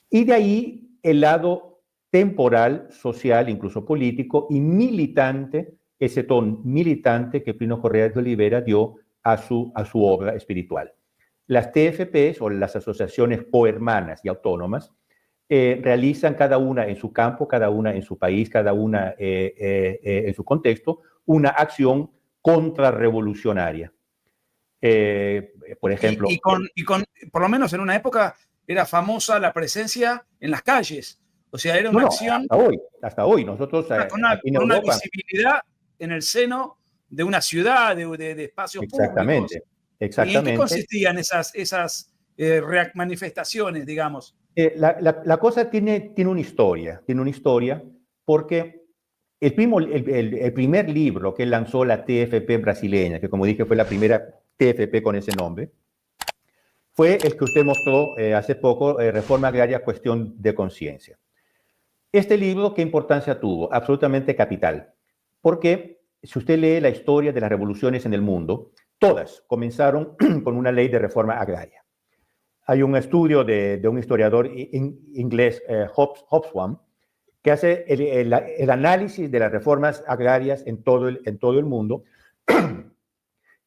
Y de ahí el lado temporal, social, incluso político y militante, ese tono militante que Plinio Correa de Oliveira dio a su obra espiritual. Las TFPs o las asociaciones cohermanas y autónomas realizan cada una en su campo, cada una en su país, cada una en su contexto, una acción contrarrevolucionaria. Por ejemplo... por lo menos en una época era famosa la presencia en las calles. O sea, era una acción... Hasta hoy. Nosotros... Con una visibilidad en el seno de una ciudad, de espacios públicos. Exactamente. ¿Y en qué consistían esas manifestaciones, digamos? La cosa tiene una historia. Tiene una historia porque el primer libro que lanzó la TFP brasileña, que como dije fue la primera TFP con ese nombre, fue el que usted mostró hace poco, Reforma Agraria, Cuestión de Conciencia. Este libro, ¿qué importancia tuvo? Absolutamente capital. Porque si usted lee la historia de las revoluciones en el mundo, todas comenzaron con una ley de reforma agraria. Hay un estudio de un historiador inglés, Hobsbawm, que hace el análisis de las reformas agrarias en todo el mundo.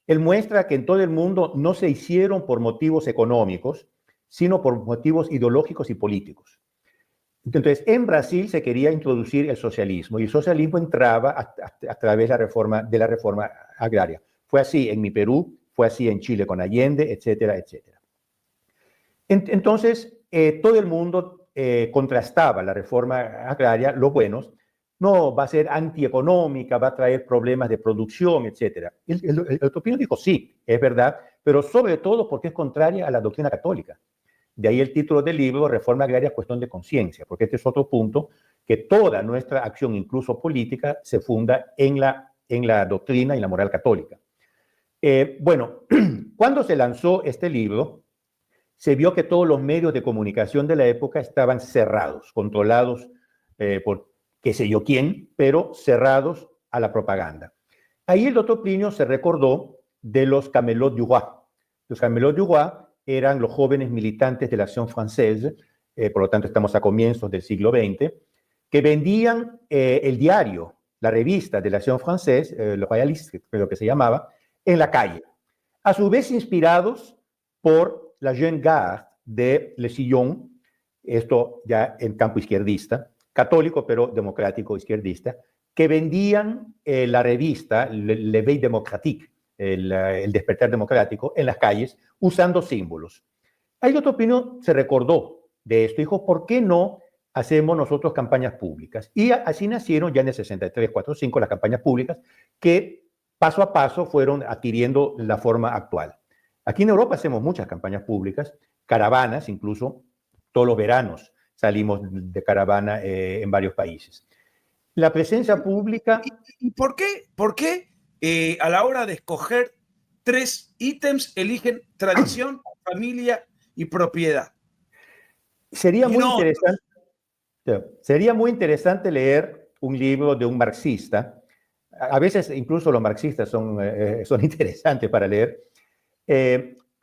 Él muestra que en todo el mundo no se hicieron por motivos económicos, sino por motivos ideológicos y políticos. Entonces, en Brasil se quería introducir el socialismo y el socialismo entraba a través de la reforma agraria. Fue así en mi Perú, fue así en Chile con Allende, etcétera, etcétera. Entonces, todo el mundo contrastaba la reforma agraria, los buenos, no, va a ser antieconómica, va a traer problemas de producción, etcétera. El Topino dijo, sí, es verdad, pero sobre todo porque es contraria a la doctrina católica. De ahí el título del libro, Reforma Agraria, Cuestión de Conciencia, porque este es otro punto, que toda nuestra acción, incluso política, se funda en la doctrina y la moral católica. Bueno, cuando se lanzó este libro, se vio que todos los medios de comunicación de la época estaban cerrados, controlados por qué sé yo quién, pero cerrados a la propaganda. Ahí el doctor Plinio se recordó de los Camelots du Roi. Los Camelots du Roi eran los jóvenes militantes de la Acción Française por lo tanto estamos a comienzos del siglo XX, que vendían el diario, la revista de la Acción Française, Le Royaliste, creo que se llamaba, en la calle. A su vez inspirados por la Jeune Garde de Le Sillon, esto ya en campo izquierdista, católico pero democrático izquierdista, que vendían la revista L'Éveil démocratique, el despertar democrático, en las calles, usando símbolos. Hay otro opinión, se recordó de esto, dijo, ¿por qué no hacemos nosotros campañas públicas? Y así nacieron ya en el 63, 4, 5 las campañas públicas que paso a paso fueron adquiriendo la forma actual. Aquí en Europa hacemos muchas campañas públicas, caravanas incluso, todos los veranos salimos de caravana en varios países. La presencia pública... ¿Y por qué a la hora de escoger 3 ítems eligen tradición, familia y propiedad? Sería muy interesante leer un libro de un marxista. A veces incluso los marxistas son interesantes para leer.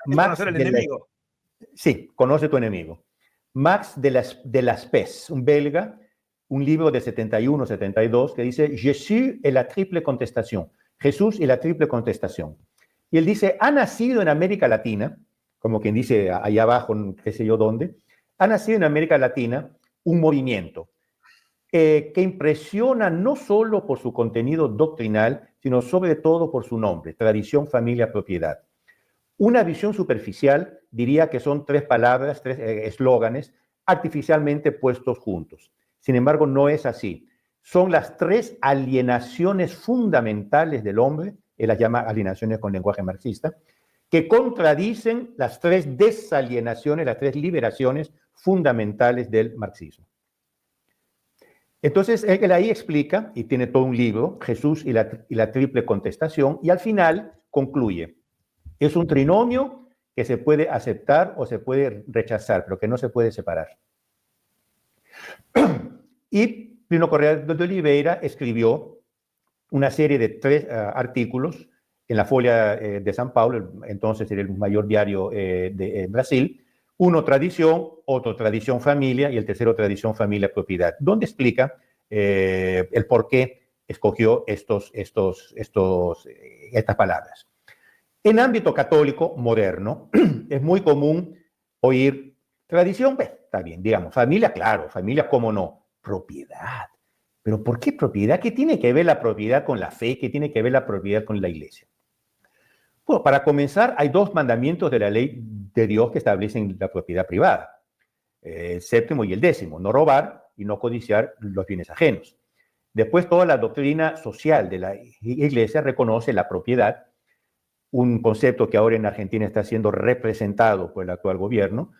Conocer al enemigo. Sí, conoce tu enemigo. Max de Laspes, un belga, un libro de 71-72 que dice Jesús et la triple contestación. Jesús y la triple contestación. Y él dice, ha nacido en América Latina, como quien dice allá abajo, qué sé yo dónde, ha nacido en América Latina un movimiento que impresiona no solo por su contenido doctrinal, sino sobre todo por su nombre, tradición, familia, propiedad. Una visión superficial diría que son 3 palabras, 3 eslóganes artificialmente puestos juntos. Sin embargo, no es así. Son las 3 alienaciones fundamentales del hombre, él las llama alienaciones con lenguaje marxista, que contradicen las 3 desalienaciones, las 3 liberaciones fundamentales del marxismo. Entonces, él ahí explica, y tiene todo un libro, Jesús y la triple contestación, y al final concluye, es un trinomio que se puede aceptar o se puede rechazar, pero que no se puede separar. Y Plínio Correa de Oliveira escribió una serie de 3 artículos en la Folha de São Paulo, entonces era el mayor diario de Brasil, uno tradición, otro tradición familia y el tercero tradición familia propiedad, donde explica el por qué escogió estas palabras. En ámbito católico moderno es muy común oír tradición, pues, está bien, digamos, familia, claro, familia, cómo no, propiedad. Pero ¿por qué propiedad? ¿Qué tiene que ver la propiedad con la fe? ¿Qué tiene que ver la propiedad con la iglesia? Bueno, para comenzar, hay 2 mandamientos de la ley de Dios que establecen la propiedad privada. El 7º y el 10º, no robar y no codiciar los bienes ajenos. Después, toda la doctrina social de la iglesia reconoce la propiedad, un concepto que ahora en Argentina está siendo representado por el actual gobierno,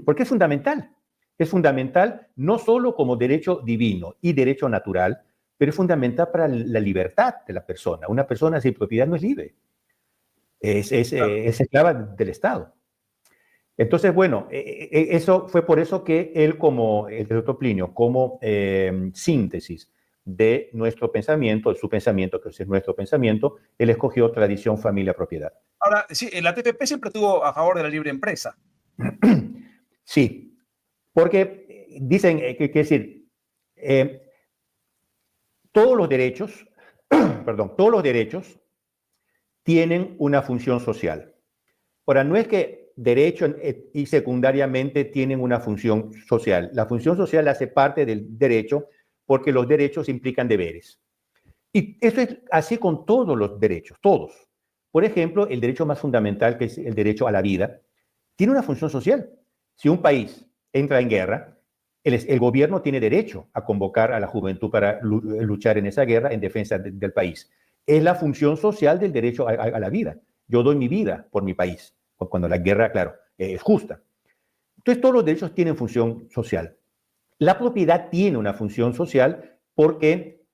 porque es fundamental. Es fundamental no solo como derecho divino y derecho natural, pero es fundamental para la libertad de la persona. Una persona sin propiedad no es libre. Es esclava del Estado. Entonces, bueno, eso fue por eso que él, como el doctor Plinio, como síntesis de nuestro pensamiento, de su pensamiento, que es nuestro pensamiento, él escogió tradición, familia, propiedad. Ahora, sí, la TPP siempre estuvo a favor de la libre empresa. Sí, porque dicen, que decir, todos los derechos, todos los derechos tienen una función social. Ahora, no es que derecho y secundariamente tienen una función social. La función social hace parte del derecho porque los derechos implican deberes. Y eso es así con todos los derechos, todos. Por ejemplo, el derecho más fundamental, que es el derecho a la vida, tiene una función social. Si un país entra en guerra, el gobierno tiene derecho a convocar a la juventud para luchar en esa guerra en defensa del país. Es la función social del derecho a la vida. Yo doy mi vida por mi país, cuando la guerra, claro, es justa. Entonces, todos los derechos tienen función social. La propiedad tiene una función social porque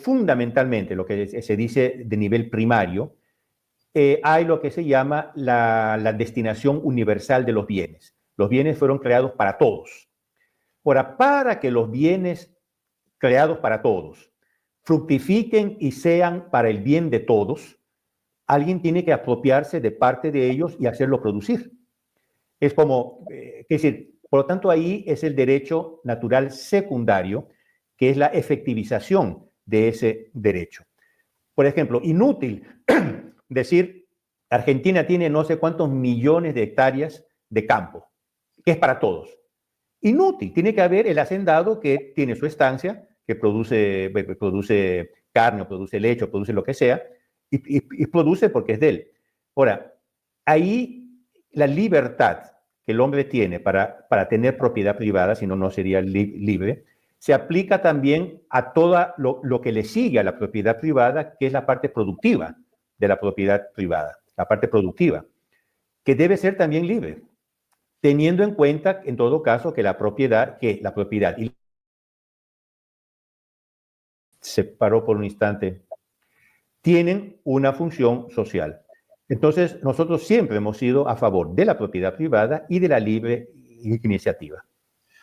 fundamentalmente, lo que se dice de nivel primario, hay lo que se llama la destinación universal de los bienes. Los bienes fueron creados para todos. Ahora, para que los bienes creados para todos fructifiquen y sean para el bien de todos, alguien tiene que apropiarse de parte de ellos y hacerlo producir. Es como, es decir, Por lo tanto, ahí es el derecho natural secundario, que es la efectivización de ese derecho. Por ejemplo, inútil decir, Argentina tiene no sé cuántos millones de hectáreas de campo, que es para todos. Inútil, tiene que haber el hacendado que tiene su estancia, que produce carne, o produce leche, o produce lo que sea, y produce porque es de él. Ahora, ahí la libertad que el hombre tiene para tener propiedad privada, si no, no sería libre, se aplica también a todo lo que le sigue a la propiedad privada, que es la parte productiva de la propiedad privada, la parte productiva, que debe ser también libre, teniendo en cuenta, en todo caso, que la propiedad y se paró por un instante, tienen una función social. Entonces, nosotros siempre hemos sido a favor de la propiedad privada y de la libre iniciativa.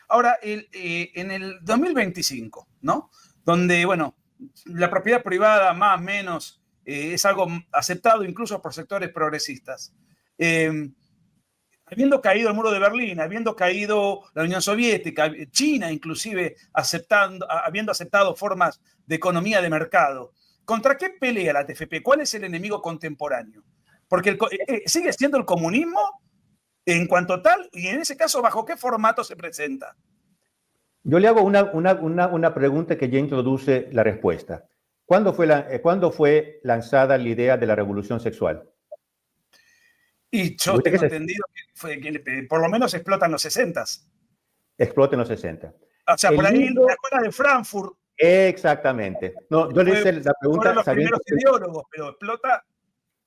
Ahora, en el 2025, ¿no? Donde, bueno, la propiedad privada más o menos es algo aceptado incluso por sectores progresistas. Habiendo caído el muro de Berlín, habiendo caído la Unión Soviética, China inclusive habiendo aceptado formas de economía de mercado, ¿contra qué pelea la TFP? ¿Cuál es el enemigo contemporáneo? Porque sigue siendo el comunismo en cuanto tal, y en ese caso, ¿bajo qué formato se presenta? Yo le hago una pregunta que ya introduce la respuesta. ¿Cuándo fue lanzada la idea de la revolución sexual? Y yo tengo entendido que por lo menos explota en los 60s. Explota en los 60. O sea, por ahí la escuela de Frankfurt. Exactamente. No, yo le hice la pregunta. Fueron los primeros ideólogos, pero explota.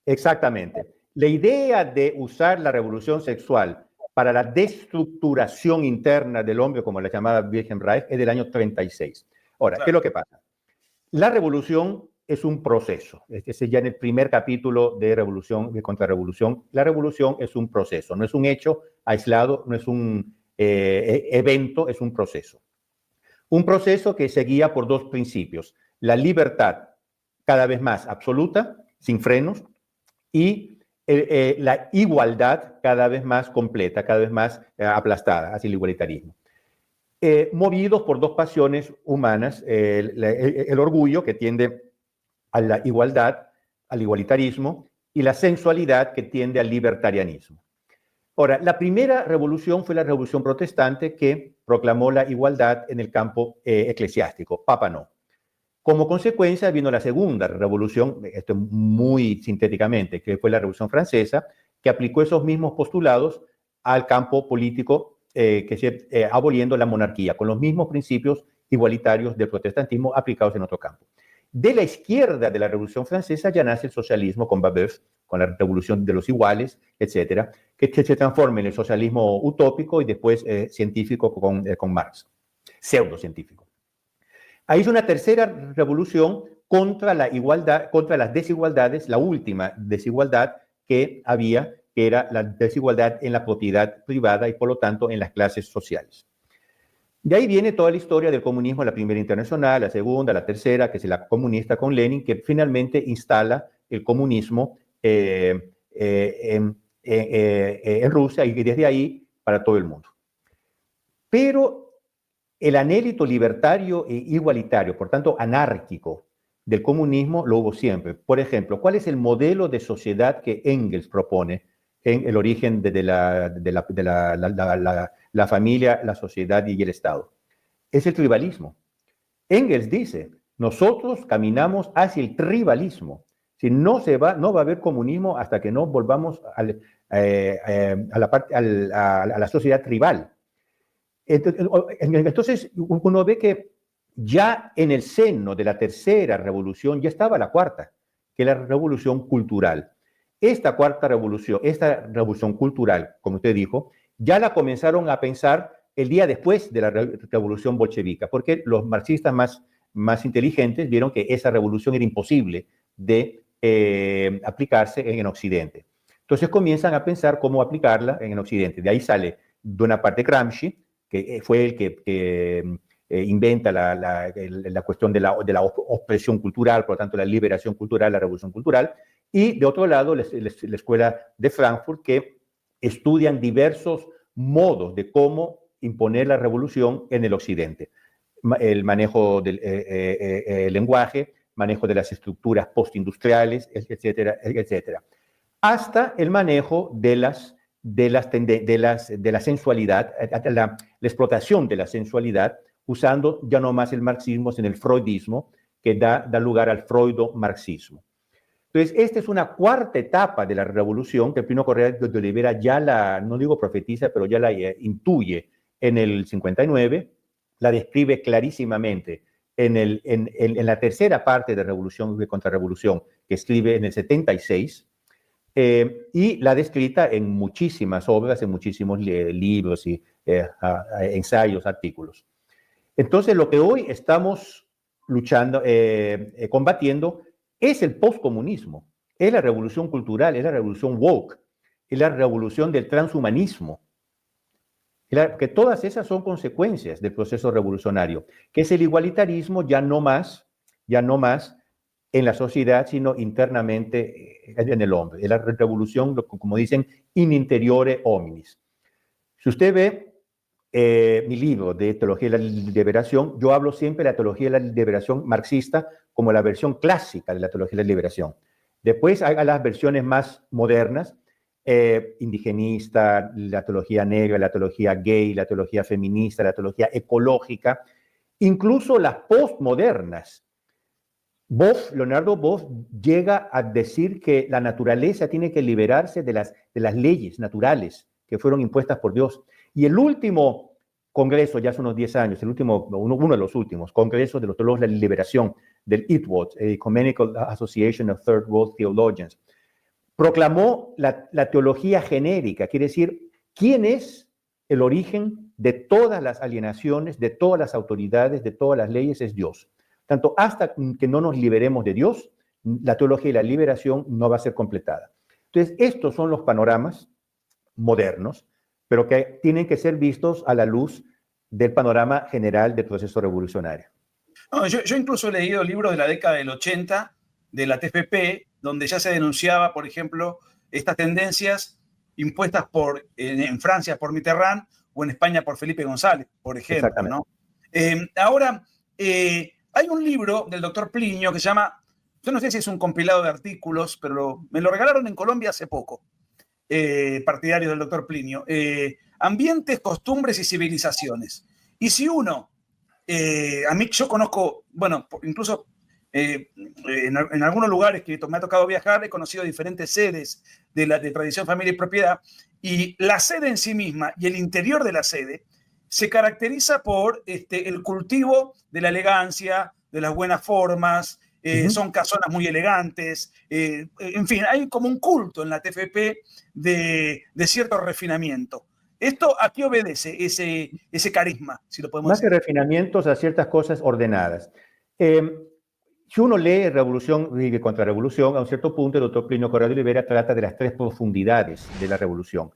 Exactamente. La idea de usar la revolución sexual para la destructuración interna del hombre, como la llamaba Wilhelm Reich, es del año 36. Ahora, claro. ¿Qué es lo que pasa? La revolución es un proceso. Ese ya en el primer capítulo de Revolución, de Contrarrevolución, la revolución es un proceso, no es un hecho aislado, no es un evento, es un proceso. Un proceso que se guía por dos principios: la libertad cada vez más absoluta, sin frenos, y la igualdad cada vez más completa, cada vez más aplastada hacia el igualitarismo. Movidos por dos pasiones humanas, el orgullo, que tiende a la igualdad, al igualitarismo, y la sensualidad, que tiende al libertarianismo. Ahora, la primera revolución fue la revolución protestante, que proclamó la igualdad en el campo eclesiástico, Papa no. Como consecuencia vino la segunda revolución, esto muy sintéticamente, que fue la Revolución Francesa, que aplicó esos mismos postulados al campo político, aboliendo la monarquía, con los mismos principios igualitarios del protestantismo aplicados en otro campo. De la izquierda de la Revolución Francesa ya nace el socialismo con Babeuf, con la revolución de los iguales, etcétera, que se transforma en el socialismo utópico y después científico con Marx, pseudocientífico. Ahí es una tercera revolución contra la igualdad, contra las desigualdades, la última desigualdad que había, que era la desigualdad en la propiedad privada y por lo tanto en las clases sociales. De ahí viene toda la historia del comunismo, la primera internacional, la segunda, la tercera, que es la comunista con Lenin, que finalmente instala el comunismo en Rusia y desde ahí para todo el mundo. Pero el anhélito libertario e igualitario, por tanto anárquico, del comunismo lo hubo siempre. Por ejemplo, ¿cuál es el modelo de sociedad que Engels propone en el origen de la familia, la sociedad y el Estado? Es el tribalismo. Engels dice, nosotros caminamos hacia el tribalismo. Si no va a haber comunismo hasta que no volvamos a la sociedad tribal. Entonces, uno ve que ya en el seno de la tercera revolución ya estaba la cuarta, que es la revolución cultural. Esta cuarta revolución, esta revolución cultural, como usted dijo, ya la comenzaron a pensar el día después de la revolución bolchevica, porque los marxistas más inteligentes vieron que esa revolución era imposible de aplicarse en Occidente. Entonces comienzan a pensar cómo aplicarla en Occidente. De ahí sale, de una parte, Gramsci, que fue el que inventa la cuestión de la opresión cultural, por lo tanto la liberación cultural, la revolución cultural, y de otro lado la escuela de Frankfurt, que estudian diversos modos de cómo imponer la revolución en el occidente. El manejo del lenguaje, manejo de las estructuras postindustriales, etcétera, etcétera. Hasta el manejo de la sensualidad, la explotación de la sensualidad, usando ya no más el marxismo, sino el freudismo, que da lugar al freudo-marxismo. Entonces, esta es una cuarta etapa de la revolución que Primo Correa de Oliveira ya no digo profetiza, pero ya la intuye en el 59, la describe clarísimamente en la tercera parte de Revolución y Contrarrevolución, que escribe en el 76, y la ha descrita en muchísimas obras, en muchísimos libros y ensayos, artículos. Entonces, lo que hoy estamos luchando, combatiendo, es el postcomunismo, es la revolución cultural, es la revolución woke, es la revolución del transhumanismo, que todas esas son consecuencias del proceso revolucionario, que es el igualitarismo ya no más en la sociedad, sino internamente en el hombre. Es la revolución, como dicen, in interiore hominis. Si usted ve mi libro de Teología de la Liberación, yo hablo siempre de la Teología de la Liberación marxista como la versión clásica de la Teología de la Liberación. Después hay las versiones más modernas, indigenista, la teología negra, la teología gay, la teología feminista, la teología ecológica, incluso las postmodernas. Leonardo Boff llega a decir que la naturaleza tiene que liberarse de las leyes naturales que fueron impuestas por Dios. Y el último congreso, ya hace unos 10 años, uno de los últimos congresos de los teólogos de la liberación, del ITWOT, Ecumenical Association of Third World Theologians, proclamó la teología genérica, quiere decir, ¿quién es el origen de todas las alienaciones, de todas las autoridades, de todas las leyes? Es Dios. Tanto hasta que no nos liberemos de Dios, la teología y la liberación no va a ser completada. Entonces, estos son los panoramas modernos, pero que tienen que ser vistos a la luz del panorama general del proceso revolucionario. No, yo incluso he leído libros de la década del 80 de la TFP, donde ya se denunciaba, por ejemplo, estas tendencias impuestas en Francia por Mitterrand o en España por Felipe González, por ejemplo, ¿no? Ahora, hay un libro del doctor Plinio que se llama, yo no sé si es un compilado de artículos, pero me lo regalaron en Colombia hace poco, partidarios del doctor Plinio, Ambientes, Costumbres y Civilizaciones. Y si uno, a mí yo conozco, bueno, incluso en algunos lugares que me ha tocado viajar, he conocido diferentes sedes de tradición, familia y propiedad, y la sede en sí misma y el interior de la sede se caracteriza por el cultivo de la elegancia, de las buenas formas, son casonas muy elegantes, en fin, hay como un culto en la TFP de cierto refinamiento. ¿Esto a qué obedece ese carisma, si lo podemos decir? Más que refinamientos, a ciertas cosas ordenadas. Si uno lee Revolución y Contrarrevolución, a un cierto punto el doctor Plinio Correa de Oliveira trata de las tres profundidades de la revolución,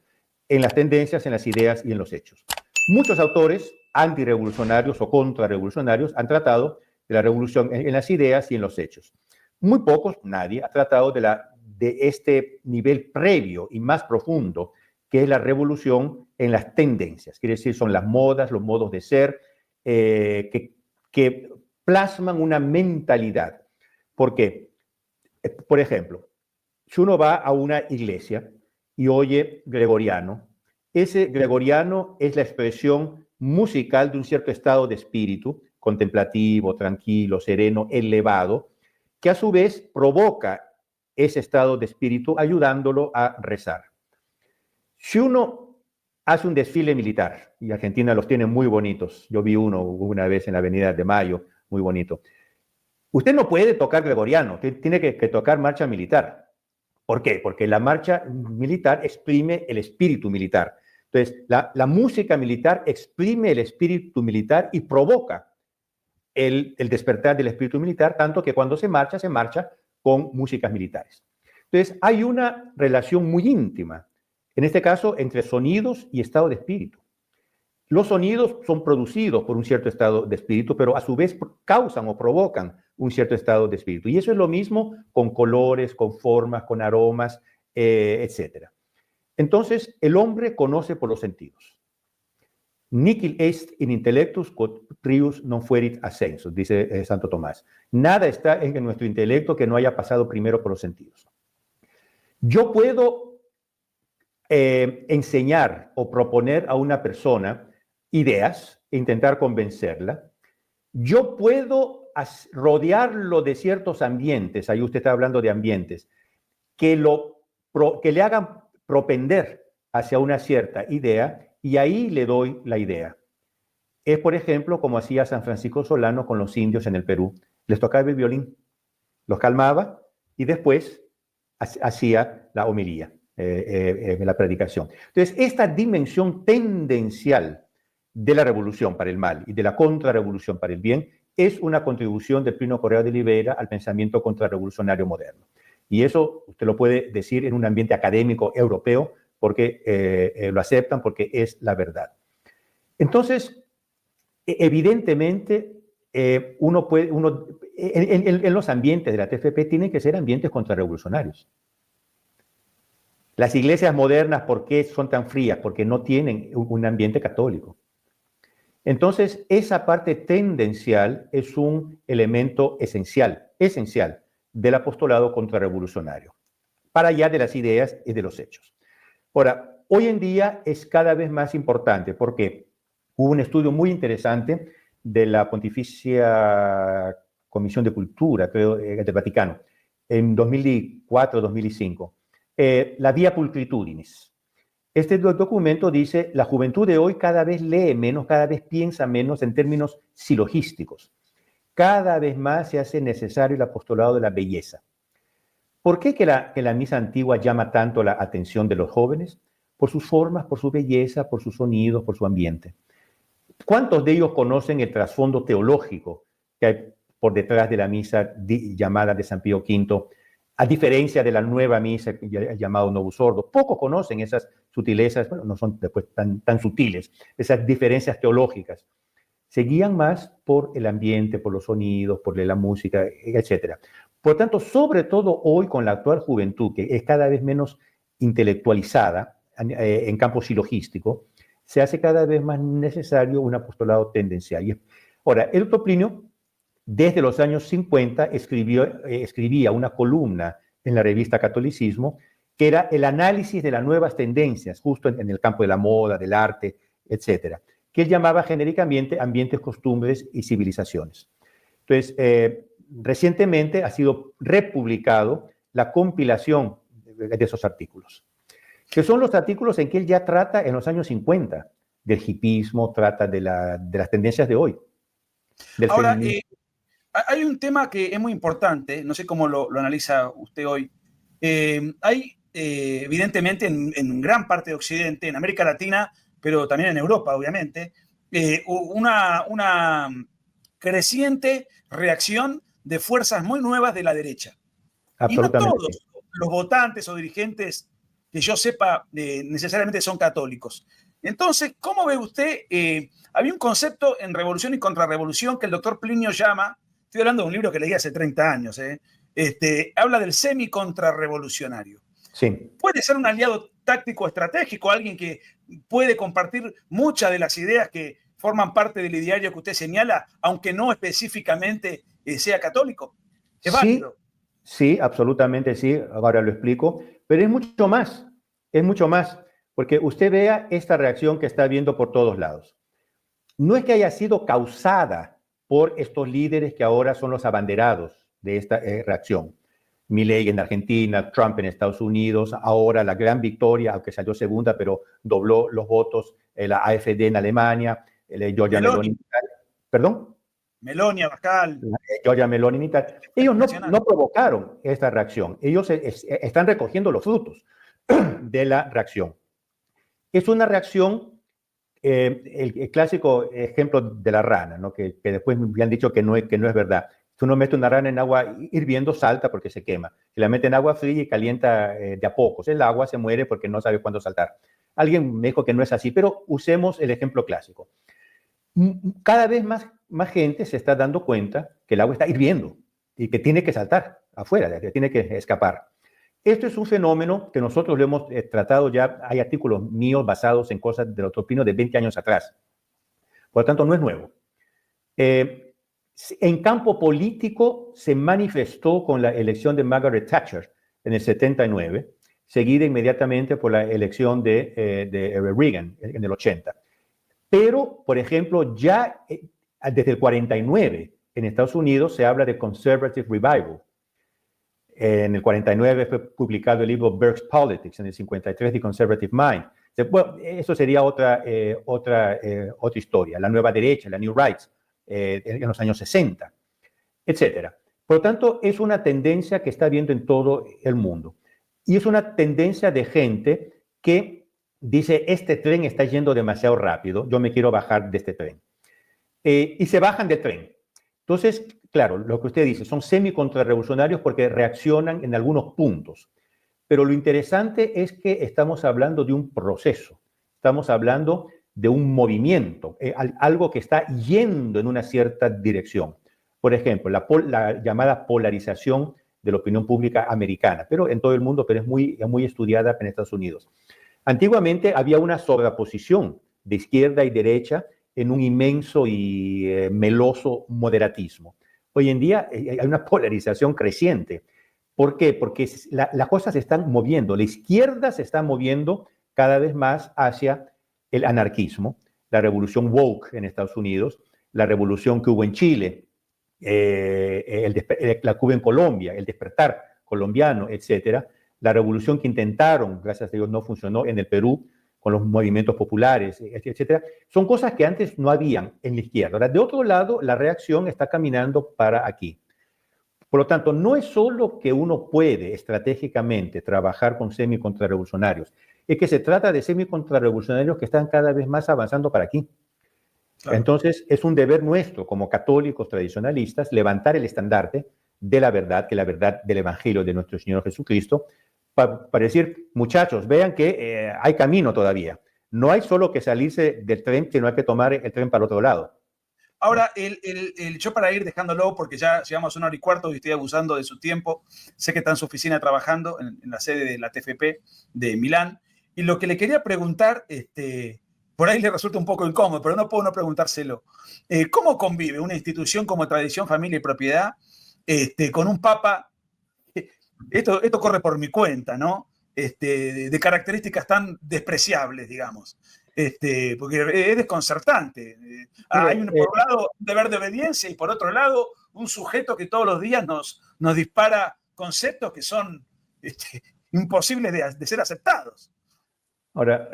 en las tendencias, en las ideas y en los hechos. Muchos autores antirrevolucionarios o contrarrevolucionarios han tratado de la revolución en las ideas y en los hechos. Muy pocos, nadie, ha tratado de este nivel previo y más profundo, que es la revolución en las tendencias. Quiere decir, son las modas, los modos de ser, que plasman una mentalidad. ¿Por qué? Por ejemplo, si uno va a una iglesia y oye gregoriano, ese gregoriano es la expresión musical de un cierto estado de espíritu, contemplativo, tranquilo, sereno, elevado, que a su vez provoca ese estado de espíritu ayudándolo a rezar. Si uno hace un desfile militar, y Argentina los tiene muy bonitos, yo vi uno una vez en la Avenida de Mayo, muy bonito, usted no puede tocar gregoriano, tiene que tocar marcha militar. ¿Por qué? Porque la marcha militar exprime el espíritu militar. Entonces, la música militar exprime el espíritu militar y provoca el despertar del espíritu militar, tanto que cuando se marcha con músicas militares. Entonces, hay una relación muy íntima, en este caso, entre sonidos y estado de espíritu. Los sonidos son producidos por un cierto estado de espíritu, pero a su vez causan o provocan un cierto estado de espíritu. Y eso es lo mismo con colores, con formas, con aromas, etc. Entonces, el hombre conoce por los sentidos. Nihil est in intellectus quod prius non fuerit ascensus, dice Santo Tomás. Nada está en nuestro intelecto que no haya pasado primero por los sentidos. Yo puedo enseñar o proponer a una persona ideas e intentar convencerla. Yo puedo rodearlo de ciertos ambientes, ahí usted está hablando de ambientes, que le hagan propender hacia una cierta idea y ahí le doy la idea. Es, por ejemplo, como hacía San Francisco Solano con los indios en el Perú. Les tocaba el violín, los calmaba y después hacía la homilía, la predicación. Entonces, esta dimensión tendencial de la revolución para el mal y de la contrarrevolución para el bien es una contribución de Plinio Corrêa de Oliveira al pensamiento contrarrevolucionario moderno. Y eso usted lo puede decir en un ambiente académico europeo porque lo aceptan, porque es la verdad. Entonces, evidentemente, en los ambientes de la TFP tienen que ser ambientes contrarrevolucionarios. Las iglesias modernas, ¿por qué son tan frías? Porque no tienen un ambiente católico. Entonces, esa parte tendencial es un elemento esencial del apostolado contrarrevolucionario, para allá de las ideas y de los hechos. Ahora, hoy en día es cada vez más importante porque hubo un estudio muy interesante de la Pontificia Comisión de Cultura, creo, del Vaticano, en 2004-2005, la Via Pulcritudinis. Este documento dice, la juventud de hoy cada vez lee menos, cada vez piensa menos en términos silogísticos. Cada vez más se hace necesario el apostolado de la belleza. ¿Por qué que la misa antigua llama tanto la atención de los jóvenes? Por sus formas, por su belleza, por sus sonidos, por su ambiente. ¿Cuántos de ellos conocen el trasfondo teológico que hay por detrás de la misa llamada de San Pío V? A diferencia de la nueva misa llamado Novus Ordo, pocos conocen esas sutilezas, bueno, no son después tan sutiles, esas diferencias teológicas. Se guían más por el ambiente, por los sonidos, por la música, etc. Por tanto, sobre todo hoy con la actual juventud, que es cada vez menos intelectualizada en campo silogístico, se hace cada vez más necesario un apostolado tendencial. Ahora, el doctor Plinio, desde los años 50, escribía una columna en la revista Catolicismo, que era el análisis de las nuevas tendencias, justo en el campo de la moda, del arte, etcétera, que él llamaba genéricamente ambientes, costumbres y civilizaciones. Entonces, recientemente ha sido republicado la compilación de esos artículos, que son los artículos en que él ya trata en los años 50 del hipismo, trata de las tendencias de hoy. Ahora, hay un tema que es muy importante, no sé cómo lo analiza usted hoy. Hay, evidentemente, en gran parte de Occidente, en América Latina, pero también en Europa, obviamente, una creciente reacción de fuerzas muy nuevas de la derecha. Y no todos los votantes o dirigentes que yo sepa necesariamente son católicos. Entonces, ¿cómo ve usted? Había un concepto en Revolución y Contrarrevolución que el doctor Plinio llama, estoy hablando de un libro que leí hace 30 años, habla del semi-contrarrevolucionario. Sí. Puede ser un aliado táctico estratégico, alguien que puede compartir muchas de las ideas que forman parte del ideario que usted señala, aunque no específicamente sea católico. ¿Es válido? Sí, absolutamente sí, ahora lo explico, pero es mucho más, porque usted vea esta reacción que está viendo por todos lados. No es que haya sido causada por estos líderes que ahora son los abanderados de esta reacción. Milei en Argentina, Trump en Estados Unidos, ahora la gran victoria, aunque salió segunda, pero dobló los votos, la AfD en Alemania, Giorgia Meloni. ¿Perdón? Meloni, Abascal. Giorgia Meloni en Italia. Ellos no provocaron esta reacción. Ellos están recogiendo los frutos de la reacción. Es una reacción, el clásico ejemplo de la rana, ¿no? que después me han dicho que no es verdad. Si uno mete una rana en agua hirviendo, salta porque se quema. Si la mete en agua fría y calienta de a pocos, el agua se muere porque no sabe cuándo saltar. Alguien me dijo que no es así, pero usemos el ejemplo clásico. Cada vez más gente se está dando cuenta que el agua está hirviendo y que tiene que saltar afuera, que tiene que escapar. Esto es un fenómeno que nosotros lo hemos tratado ya. Hay artículos míos basados en cosas del doctor Plinio de 20 años atrás. Por lo tanto, no es nuevo. En campo político se manifestó con la elección de Margaret Thatcher en el 79, seguida inmediatamente por la elección de Reagan en el 80. Pero, por ejemplo, ya desde el 49 en Estados Unidos se habla de Conservative Revival. En el 49 fue publicado el libro Burke's Politics, en el 53 The Conservative Mind. Bueno, eso sería otra historia, la nueva derecha, la New Rights, en los años 60, etcétera. Por lo tanto, es una tendencia que está habiendo en todo el mundo. Y es una tendencia de gente que dice, este tren está yendo demasiado rápido, yo me quiero bajar de este tren. Y se bajan del tren. Entonces, claro, lo que usted dice, son semi-contrarrevolucionarios porque reaccionan en algunos puntos. Pero lo interesante es que estamos hablando de un proceso, estamos hablando de un movimiento, algo que está yendo en una cierta dirección. Por ejemplo, la llamada polarización de la opinión pública americana, pero en todo el mundo, pero es muy estudiada en Estados Unidos. Antiguamente había una sobreposición de izquierda y derecha en un inmenso y meloso moderatismo. Hoy en día hay una polarización creciente. ¿Por qué? Porque las cosas se están moviendo. La izquierda se está moviendo cada vez más hacia el anarquismo, la revolución woke en Estados Unidos, la revolución que hubo en Chile, la que hubo en Colombia, el despertar colombiano, etcétera. La revolución que intentaron, gracias a Dios no funcionó, en el Perú, con los movimientos populares, etcétera. Son cosas que antes no habían en la izquierda. Ahora, de otro lado, la reacción está caminando para aquí. Por lo tanto, no es solo que uno puede estratégicamente trabajar con semi-contrarrevolucionarios, es que se trata de semi-contrarrevolucionarios que están cada vez más avanzando para aquí. Claro. Entonces, es un deber nuestro como católicos tradicionalistas levantar el estandarte de la verdad, que la verdad del Evangelio de nuestro Señor Jesucristo, para decir, muchachos, vean que hay camino todavía. No hay solo que salirse del tren, sino hay que tomar el tren para el otro lado. Ahora, yo para ir dejándolo, porque ya llevamos 1 hora y cuarto y estoy abusando de su tiempo, sé que está en su oficina trabajando en la sede de la TFP de Milán, y lo que le quería preguntar, por ahí le resulta un poco incómodo, pero no puedo no preguntárselo. ¿Cómo convive una institución como Tradición, Familia y Propiedad con un papa? Esto corre por mi cuenta, ¿no? De características tan despreciables, digamos. Porque es desconcertante. Hay por un lado un deber de obediencia y por otro lado un sujeto que todos los días nos dispara conceptos que son imposibles de ser aceptados. Ahora,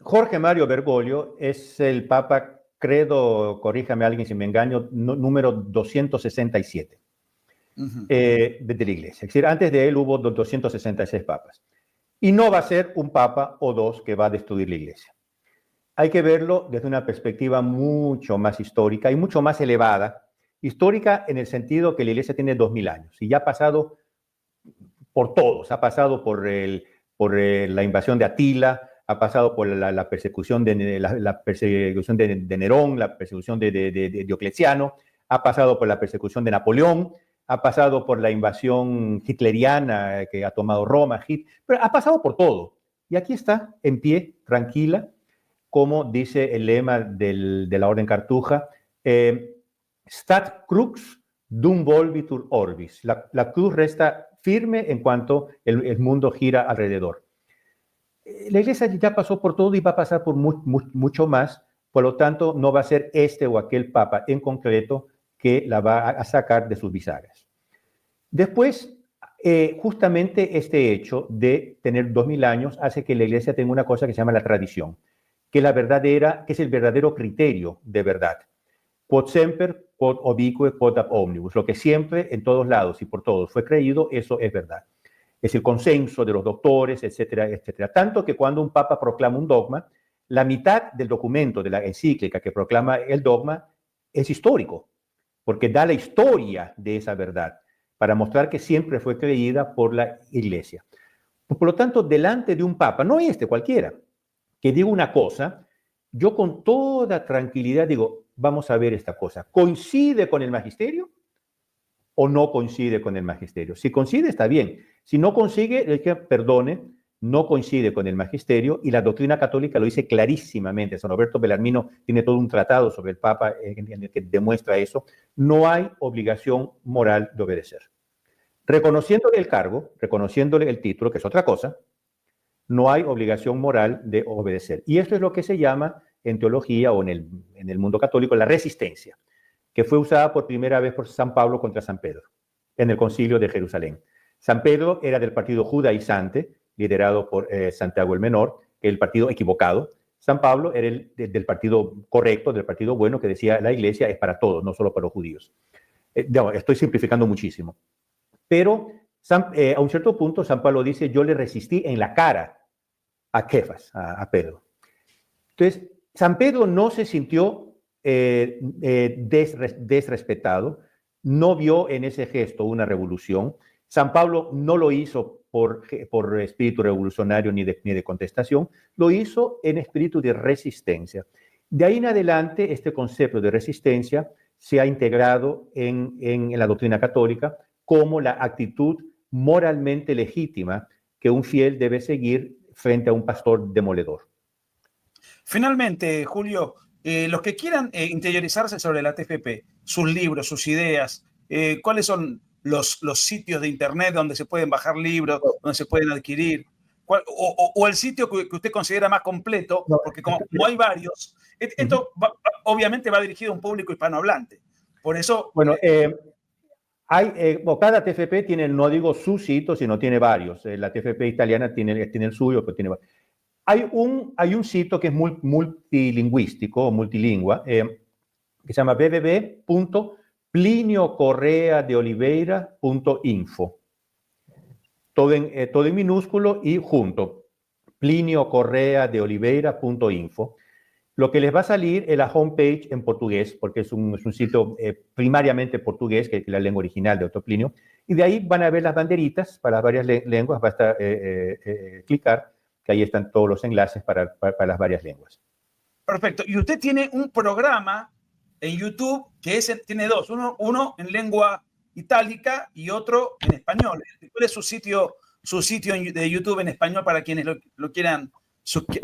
Jorge Mario Bergoglio es el Papa, credo, corríjame alguien si me engaño, número 267 de la Iglesia. Es decir, antes de él hubo 266 papas. Y no va a ser un papa o dos que va a destruir la Iglesia. Hay que verlo desde una perspectiva mucho más histórica y mucho más elevada. Histórica en el sentido que la Iglesia tiene 2000 años y ya ha pasado por todos. Ha pasado por la invasión de Atila, ha pasado por la persecución de Nerón, la persecución de Diocleciano, ha pasado por la persecución de Napoleón, ha pasado por la invasión hitleriana que ha tomado Roma, pero ha pasado por todo. Y aquí está, en pie, tranquila, como dice el lema de la Orden Cartuja, stat crux dum volvitur orbis. La cruz resta firme en cuanto el mundo gira alrededor. La Iglesia ya pasó por todo y va a pasar por mucho más, por lo tanto no va a ser este o aquel papa en concreto que la va a sacar de sus bisagras. Después, justamente este hecho de tener 2000 años hace que la Iglesia tenga una cosa que se llama la tradición, que es el verdadero criterio de verdad. Quod semper, quod ubique, quod ab omnibus. Lo que siempre, en todos lados y por todos fue creído, eso es verdad. Es el consenso de los doctores, etcétera, etcétera. Tanto que cuando un papa proclama un dogma, la mitad del documento de la encíclica que proclama el dogma es histórico, porque da la historia de esa verdad, para mostrar que siempre fue creída por la Iglesia. Por lo tanto, delante de un papa, no cualquiera, que diga una cosa, yo con toda tranquilidad digo, vamos a ver esta cosa, ¿coincide con el magisterio o no coincide con el magisterio? Si coincide, está bien. Si no consigue, perdone, no coincide con el magisterio y la doctrina católica lo dice clarísimamente. San Roberto Bellarmino tiene todo un tratado sobre el Papa en el que demuestra eso. No hay obligación moral de obedecer. Reconociéndole el cargo, reconociéndole el título, que es otra cosa, no hay obligación moral de obedecer. Y esto es lo que se llama en teología o en el mundo católico la resistencia, que fue usada por primera vez por San Pablo contra San Pedro en el Concilio de Jerusalén. San Pedro era del partido judaizante, liderado por Santiago el Menor, el partido equivocado. San Pablo era del partido correcto, del partido bueno, que decía la iglesia es para todos, no solo para los judíos. Estoy simplificando muchísimo. Pero a un cierto punto San Pablo dice, yo le resistí en la cara a Kefas, a Pedro. Entonces, San Pedro no se sintió desrespetado, no vio en ese gesto una revolución. San Pablo no lo hizo por espíritu revolucionario ni de contestación, lo hizo en espíritu de resistencia. De ahí en adelante, este concepto de resistencia se ha integrado en la doctrina católica como la actitud moralmente legítima que un fiel debe seguir frente a un pastor demoledor. Finalmente, Julio, los que quieran interiorizarse sobre la TFP, sus libros, sus ideas, ¿cuáles son los sitios de internet donde se pueden bajar libros, donde se pueden adquirir? O el sitio que usted considera más completo, porque como hay varios, esto obviamente va dirigido a un público hispanohablante. Por eso... Bueno, cada TFP tiene, no digo su sitio, sino tiene varios. La TFP italiana tiene el suyo, pero tiene varios. Hay un sitio que es multilingüístico, multilingüe, que se llama www.pliniocorreadeoliveira.info. Todo en minúsculo y junto. pliniocorreadeoliveira.info. Lo que les va a salir es la homepage en portugués, porque es un sitio primariamente portugués, que es la lengua original de Otto Plinio, y de ahí van a ver las banderitas para las varias lenguas, basta clicar, que ahí están todos los enlaces para las varias lenguas. Perfecto. Y usted tiene un programa en YouTube que tiene dos, uno en lengua itálica y otro en español. ¿Cuál es su sitio de YouTube en español para quienes lo quieran,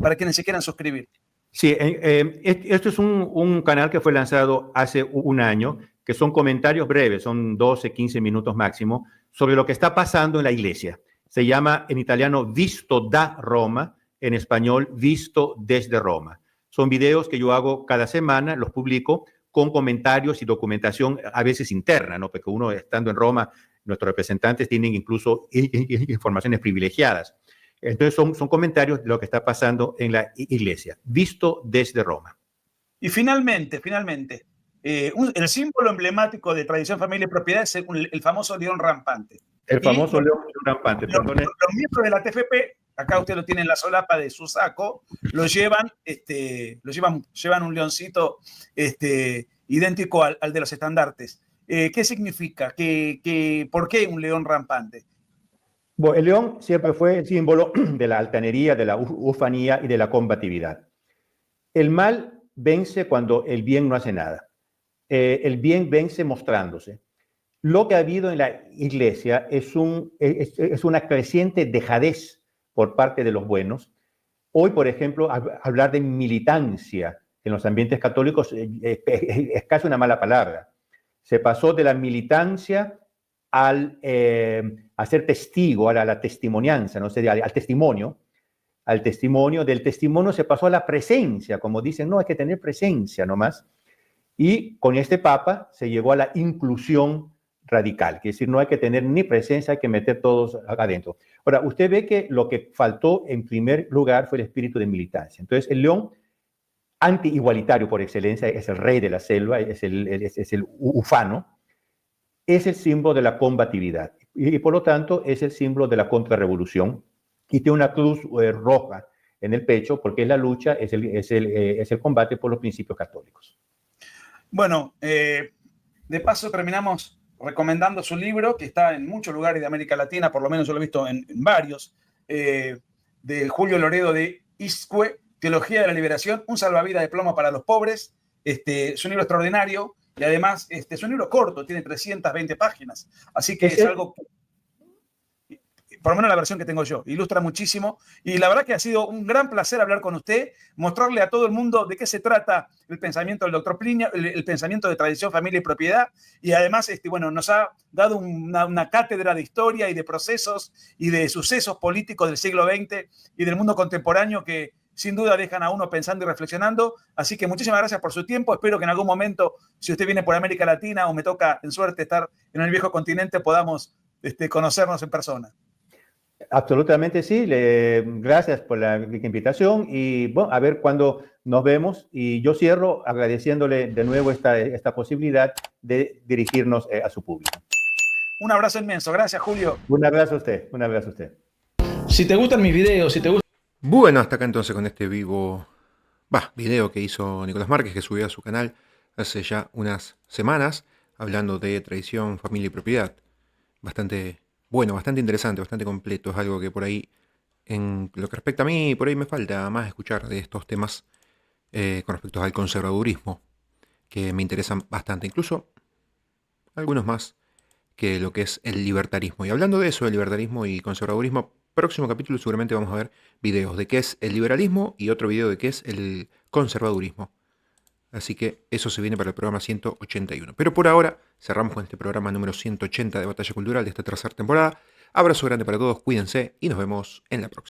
para quienes se quieran suscribir? Sí, esto es un canal que fue lanzado hace un año, que son comentarios breves, son 12, 15 minutos máximo, sobre lo que está pasando en la iglesia. Se llama en italiano Visto da Roma, en español Visto desde Roma. Son videos que yo hago cada semana, los publico con comentarios y documentación a veces interna, ¿no? Porque uno estando en Roma, nuestros representantes tienen incluso informaciones privilegiadas. Entonces son comentarios de lo que está pasando en la iglesia, visto desde Roma. Y finalmente, el símbolo emblemático de tradición, familia y propiedad es el famoso león rampante. El famoso león rampante. Los miembros de la TFP, acá usted lo tiene en la solapa de su saco, llevan un leoncito idéntico al de los estandartes. ¿Qué significa? ¿Por qué un león rampante? Bueno, el león siempre fue el símbolo de la altanería, de la ufanía y de la combatividad. El mal vence cuando el bien no hace nada. El bien vence mostrándose. Lo que ha habido en la iglesia es una creciente dejadez por parte de los buenos. Hoy, por ejemplo, hablar de militancia en los ambientes católicos es casi una mala palabra. Se pasó de la militancia a ser testigo, a la testimonianza, no sé, al testimonio. Del testimonio se pasó a la presencia, como dicen, no, hay que tener presencia nomás. Y con este Papa se llegó a la inclusión radical, que es decir, no hay que tener ni presencia, hay que meter todos adentro. Ahora, usted ve que lo que faltó en primer lugar fue el espíritu de militancia. Entonces, el león anti-igualitario por excelencia es el rey de la selva, es el ufano, es el símbolo de la combatividad y por lo tanto es el símbolo de la contrarrevolución y tiene una cruz roja en el pecho porque la lucha es el combate por los principios católicos. Bueno, de paso terminamos recomendando su libro, que está en muchos lugares de América Latina, por lo menos yo lo he visto en varios, de Julio Loredo de Iscue, Teología de la Liberación, un salvavidas de plomo para los pobres. Es un libro extraordinario y además es un libro corto, tiene 320 páginas, así que es algo... por lo menos la versión que tengo yo, ilustra muchísimo. Y la verdad que ha sido un gran placer hablar con usted, mostrarle a todo el mundo de qué se trata el pensamiento del doctor Plinio, el pensamiento de tradición, familia y propiedad. Y además, bueno, nos ha dado una cátedra de historia y de procesos y de sucesos políticos del siglo XX y del mundo contemporáneo que sin duda dejan a uno pensando y reflexionando. Así que muchísimas gracias por su tiempo. Espero que en algún momento, si usted viene por América Latina o me toca en suerte estar en el viejo continente, podamos conocernos en persona. Absolutamente sí. Gracias por la invitación y bueno, a ver cuándo nos vemos. Y yo cierro agradeciéndole de nuevo esta posibilidad de dirigirnos a su público. Un abrazo inmenso. Gracias, Julio. Un abrazo a usted. Un abrazo a usted. Si te gustan mis videos, si te gustan... Bueno, hasta acá entonces con este video que hizo Nicolás Márquez, que subió a su canal hace ya unas semanas, hablando de tradición, familia y propiedad. Bastante bueno, bastante interesante, bastante completo. Es algo que por ahí, en lo que respecta a mí, por ahí me falta más escuchar de estos temas con respecto al conservadurismo, que me interesan bastante, incluso algunos más que lo que es el libertarismo. Y hablando de eso, el libertarismo y conservadurismo, próximo capítulo seguramente vamos a ver videos de qué es el liberalismo y otro video de qué es el conservadurismo. Así que eso se viene para el programa 181. Pero por ahora cerramos con este programa número 180 de Batalla Cultural de esta tercera temporada. Abrazo grande para todos, cuídense y nos vemos en la próxima.